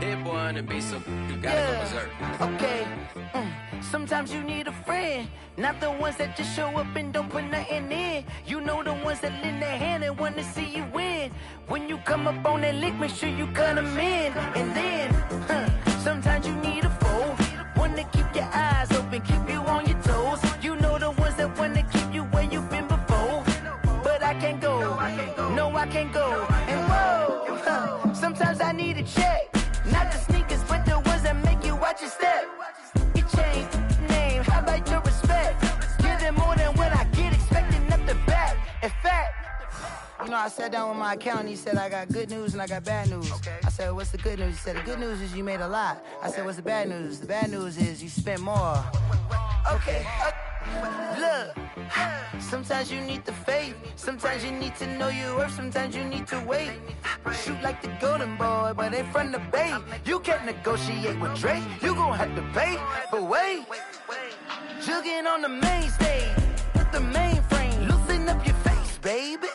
Dead boy on the beat, so you gotta go berserk. Okay. Sometimes you need a friend, not the ones that just show up and don't put nothing in. You know the ones that lend their hand and want to see you win. When you come up on that lick, make sure you cut them in. And then, sometimes you need a foe, one to keep your eyes open, keep you on your toes. You know the ones that want to keep you where you've been before. But I can't go, no I can't go. And whoa, sometimes I need a check. Not the sneakers, but the ones that make you watch your step. You change name, how about your respect? Give them more than what I get, expecting up the back. In fact, you know, I sat down with my accountant, he said I got good news and I got bad news. I said, what's the good news? He said, the good news is you made a lot. I said, what's the bad news? The bad news is you spent more. Okay, look, sometimes you need the faith, sometimes you need to know your worth, sometimes you need to wait. Shoot like the golden boy, but ain't from the bay. You can't negotiate with Drake, you gon' have to pay. But wait, jugging on the main stage, with the mainframe, loosen up your face, baby.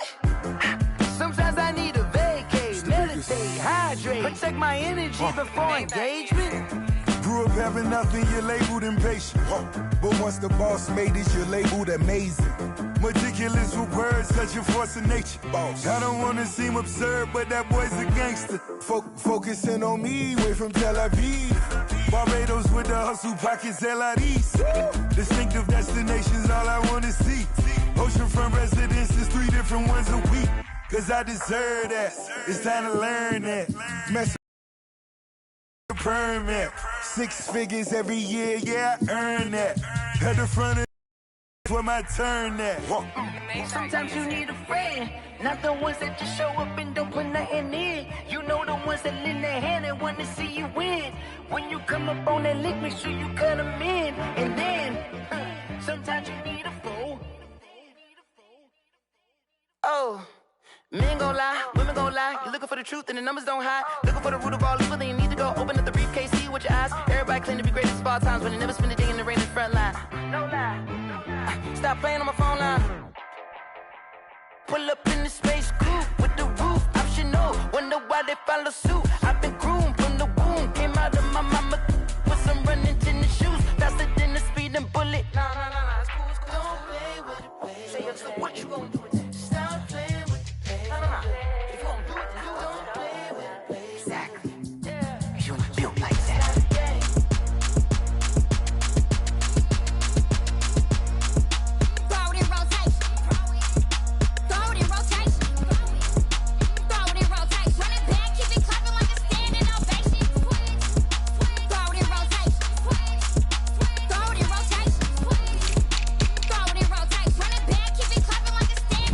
Sometimes I need a vacate, meditate, hydrate, protect my energy before engagement. Grew up having nothing, you're labeled impatient. But once the boss made it, you're labeled amazing. Meticulous with words, such a force of nature. I don't wanna seem absurd, but that boy's a gangster. Focusing on me, way from Tel Aviv. Barbados with the hustle pockets, LIDs. Distinctive destinations, all I wanna see. Oceanfront residences, 3 different ones a week. Cause I deserve that, it's time to learn that. Mess permit, 6 figures every year, yeah, I earn that. At the front of where my turn at. Sometimes you need a friend, not the ones that just show up and don't put nothing in. You know the ones that lend their hand and want to see you win. When you come up on that lick, make sure you cut them in. And then, sometimes you need a foe. Oh. Men gon' lie, women gon' lie. You're looking for the truth and the numbers don't hide. Looking for the root of all evil, then you need to go open up the briefcase, see with your eyes. Everybody claim to be greatest of all times, but they never spend a day in the rain in the front line. No lie. Stop playing on my phone line. Pull up in the space coupe with the roof optional. Wonder why they follow suit. I've been groomed from the womb. Came out of my mama with some running tennis shoes. Faster than the speeding bullet. Nah, it's cool, it's cool. Don't play with it, baby. Say yo, so what you gonna do with it? Stop playing. If you gon' do it, then you don't play with it, baby. Exactly. Yeah. You ain't built like that. Throw it in rotation. Throw it in rotation. Throw it in rotation. Run it back, keep it clapping like a standing ovation. Throw it in rotation. Throw it in rotation. Throw it in rotation. Run it back, keep it clapping like a standing ovation.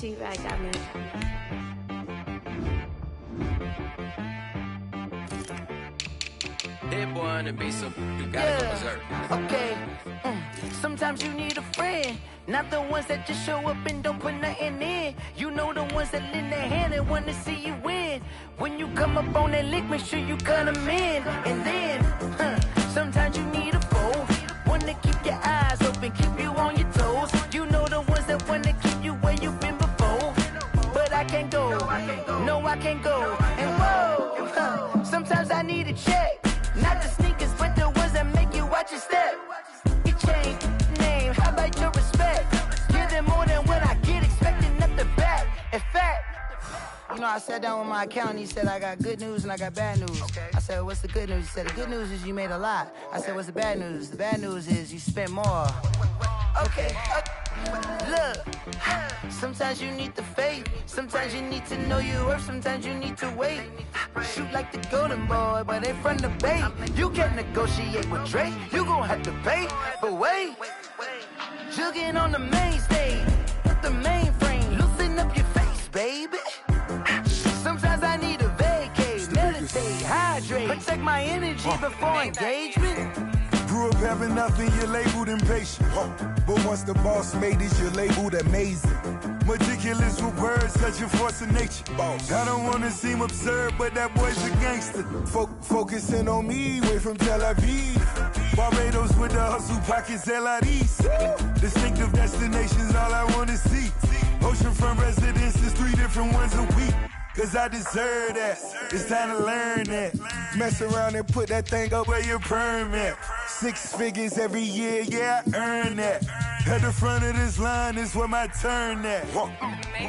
T-Rack got me. That boy on the beat, so you gotta go berserk. Okay. Sometimes you need a friend, not the ones that just show up and don't put nothing in. You know the ones that lend their hand and want to see you win. When you come up on that lick, make sure you cut them in. And then, sometimes you need a foe, one to keep your eyes open, keep you on your toes. You know the ones that want to keep you where you've been before. But I can't go, no I can't go. And whoa, sometimes I need a check. Not the sneakers, but the ones that make you watch your step. Your chain, name, how about your respect? Give them more than what I get, expecting up the back. In fact, you know, I sat down with my accountant, he said, I got good news and I got bad news. I said, what's the good news? He said, the good news is you made a lot. I said, what's the bad news? The bad news is you spent more. Okay, look, sometimes you need the faith, sometimes you need to know your worth, sometimes you need to wait. Shoot like the golden boy, but ain't from the bay. You can't negotiate with Drake, you gon' have to pay. But wait, jugging on the main stage, with the mainframe, loosen up your face, baby. Sometimes I need a vacate, meditate, hydrate, protect my energy before engagement. Grew up having nothing, you're labeled impatient. But once the boss made it, you're labeled amazing. Meticulous with words, such a force of nature. I don't wanna seem absurd, but that boy's a gangster. Focusing on me, way from Tel Aviv. Barbados with the hustle pockets, LIDs. Distinctive destinations, all I wanna see. Oceanfront residences, 3 different ones a week. Cause I deserve that, it's time to learn that. Mess around and put that thing up where your permit. 6 figures every year, yeah, I earn that. At the front of this line is where my turn at.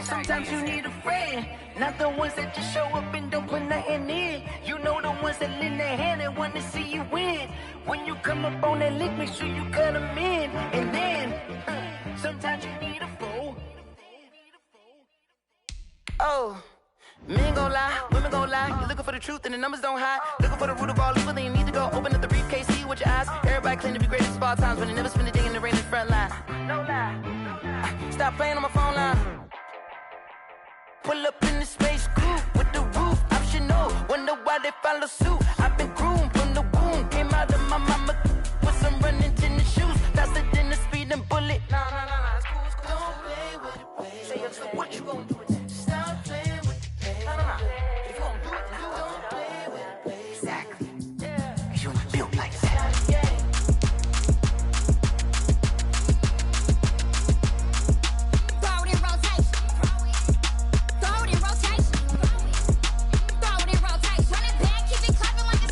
Sometimes you need a friend, not the ones that just show up and don't put nothing in. You know the ones that lend their hand and want to see you win. When you come up on that lick, make sure you cut them in. And then, sometimes you need a foe. Oh. Men gon' lie, women gon' lie. You're looking for the truth and the numbers don't hide. Looking for the root of all evil, then you need to go open up the briefcase, see with your eyes. Everybody claim to be greatest of all times, but they never spend a day in the rain in the front line. No lie. Stop playing on my phone line. Pull up in the space coupe with the roof optional. Wonder why they follow suit. I've been groomed from the womb. Came out of my mama with some running tennis shoes. Faster than the speeding bullet. No, it's cool, it's cool. Don't play with it, baby. Say what you gon' do with it? Stop playing. If you gon' do it, then you don't play with it, baby. Exactly. Cause you ain't built like that. Throw it in rotation. Throw it in rotation. Throw it in rotation. Run it back, keep it clapping like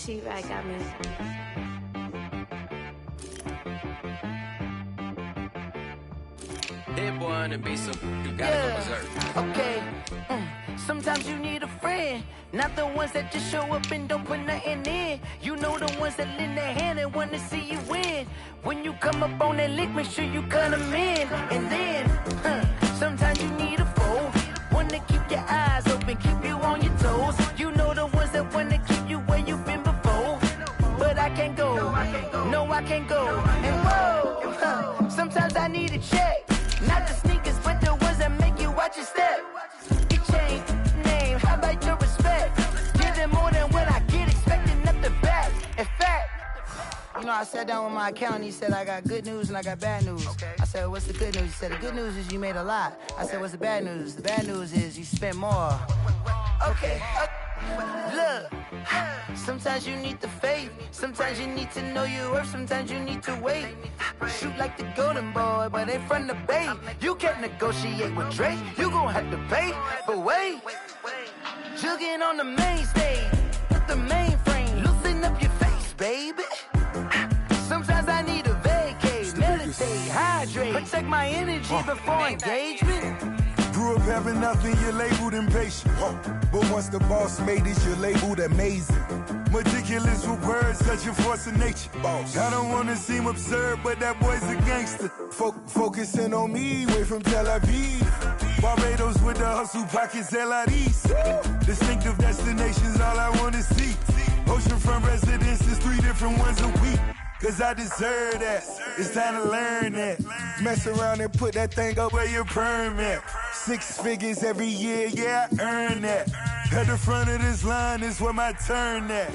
T-Rag got me. That boy on the beat, so you gotta go berserk. Okay. Sometimes you need a friend, not the ones that just show up and don't put nothing in. You know the ones that lend their hand and want to see you win. When you come up on that lick, make sure you cut them in. And then, sometimes you need a foe, one to keep your eyes open, keep you on your toes. You know the ones that want to keep you where you've been before. But I can't go, no I can't go. And whoa, sometimes I need a check, not the sneakers, but the ones that make you watch your step. It changed name, how about your respect? Give them more than what I get, expecting nothing back. In fact, you know, I sat down with my accountant, he said I got good news and I got bad news. I said, what's the good news? He said, the good news is you made a lot. I said, what's the bad news? The bad news is you spent more. Okay, look, sometimes you need the faith, sometimes you need to know your worth, sometimes you need to wait. Shoot like the golden boy, but ain't from the bay. You can't negotiate with Drake, you gon' have to pay. But wait, jugging on the main stage, with the mainframe, loosen up your face, baby. Sometimes I need a vacate, meditate, hydrate, protect my energy before engagement. Grew up having nothing, you're labeled impatient. But once the boss made it, you're labeled amazing. Meticulous with words, such a force of nature. I don't wanna seem absurd, but that boy's a gangster. Focusing on me, way from Tel Aviv. Barbados with the hustle pockets, LIDs. Distinctive destinations, all I wanna see. Oceanfront residences, 3 different ones a week. Cause I deserve that, it's time to learn that. Mess around and put that thing up where your perm at. 6 figures every year, yeah, I earn that. At the front of this line is where my turn at.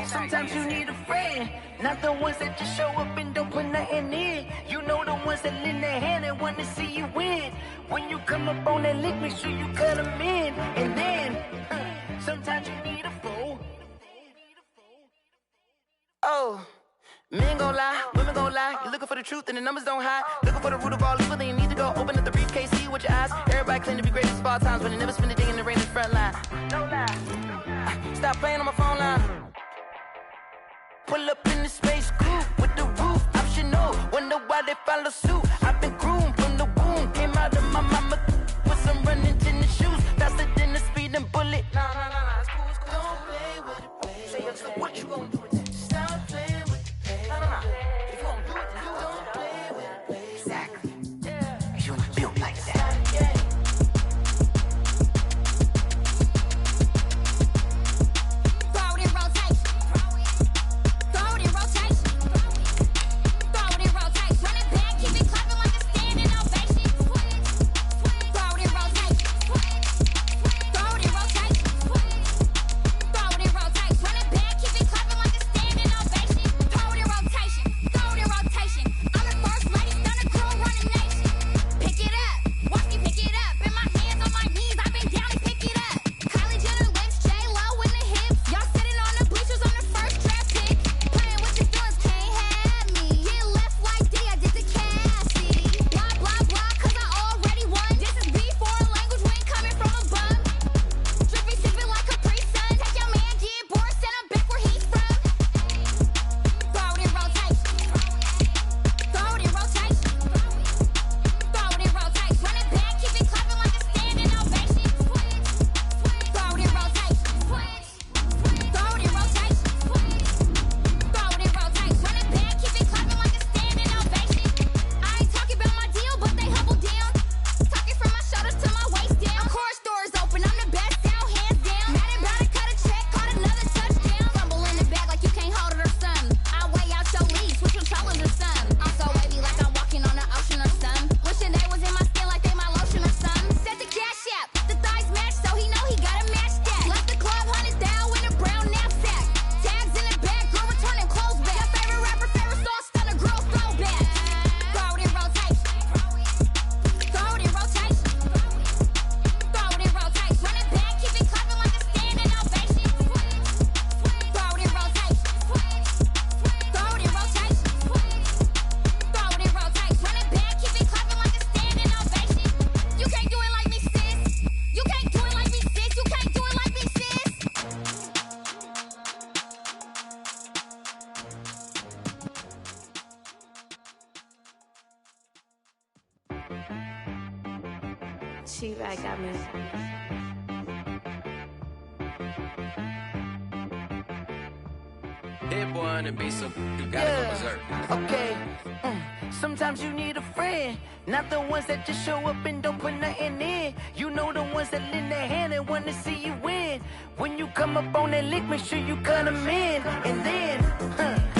Sometimes you need a friend, not the ones that just show up and don't put nothing in. You know the ones that lend their hand and want to see you win. When you come up on that lick, make sure you cut them in. And then, sometimes you need a foe. Oh. Men gon' lie, women gon' lie. You're looking for the truth and the numbers don't hide. Looking for the root of all evil, then you need to go open up the briefcase, see with your eyes. Everybody claim to be greatest of all times, but they never spend a day in the rain in the front line. No lie. Stop playing on my phone line. Pull up in the space coupe with the roof optional. Wonder why they follow suit. I've been groomed from the womb. Came out of my mama with some running tennis shoes. Faster than the speeding bullet. Nah, it's cool, it's cool. Don't play with it, baby. Say, so what you gon' do with it? Stop playing with it. No. If you don't do it, then you don't play with it, baby. Exactly. Yeah. You ain't built like that. Throw it in rotation. Throw it in rotation. Throw it in rotation. Run it back, keep it close. She like I miss Hit one and be so you gotta go berserk. Okay. Sometimes you need a friend, not the ones that just show up and don't put nothing in. You know the ones that lend their hand and want to see you win. When you come up on that lick, make sure you cut them in. And then,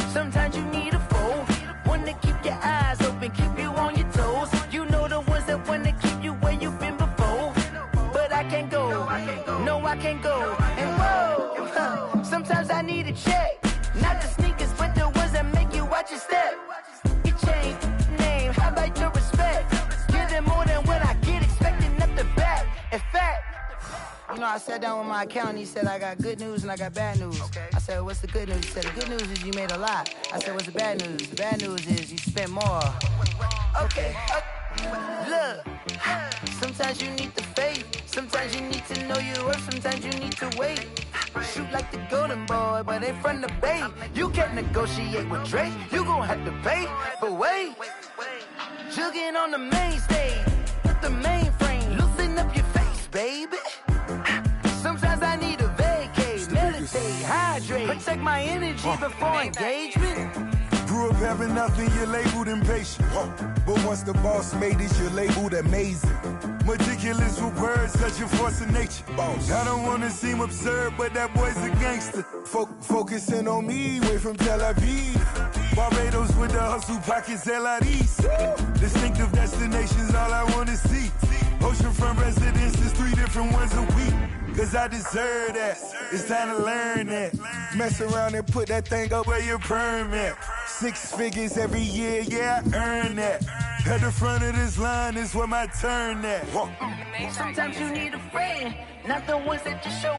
sometimes you need a foe, one to keep your eyes open, keep you on your toes. You know the ones that want to keep you where you've been before. But I can't go, no I can't go. And whoa, sometimes I need a check, not the sneakers, but the ones that make you watch your step. Change name, how about your respect? Give them more than what I get, expecting up the back. In fact, you know, I sat down with my accountant, he said I got good news and I got bad news. I said, what's the good news? He said, the good news is you made a lot. I said, what's the bad news? The bad news is you spent more. Okay, look, sometimes you need the faith, sometimes you need to know your worth, sometimes you need to wait. Shoot like the golden boy, but ain't from the bay. You can't negotiate with Drake, you gon' have to pay. But wait, jugging on the main stage, with the mainframe, loosen up your face, baby. Sometimes I need a vacate, meditate, hydrate, protect my energy before engagement. Grew up having nothing, you're labeled impatient. But once the boss made it, you're labeled amazing. Meticulous with words, such a force of nature. I don't wanna seem absurd, but that boy's a gangster. Focusing on me, way from Tel Aviv. Barbados with the hustle pockets, LIDs. Distinctive destinations, all I wanna see. Oceanfront residences, 3 different ones a week. Cause I deserve that, it's time to learn that. Mess around and put that thing up where your permit. 6 figures every year, yeah, I earn that. At the front of this line is where my turn at. Sometimes you need a friend, not the ones that just show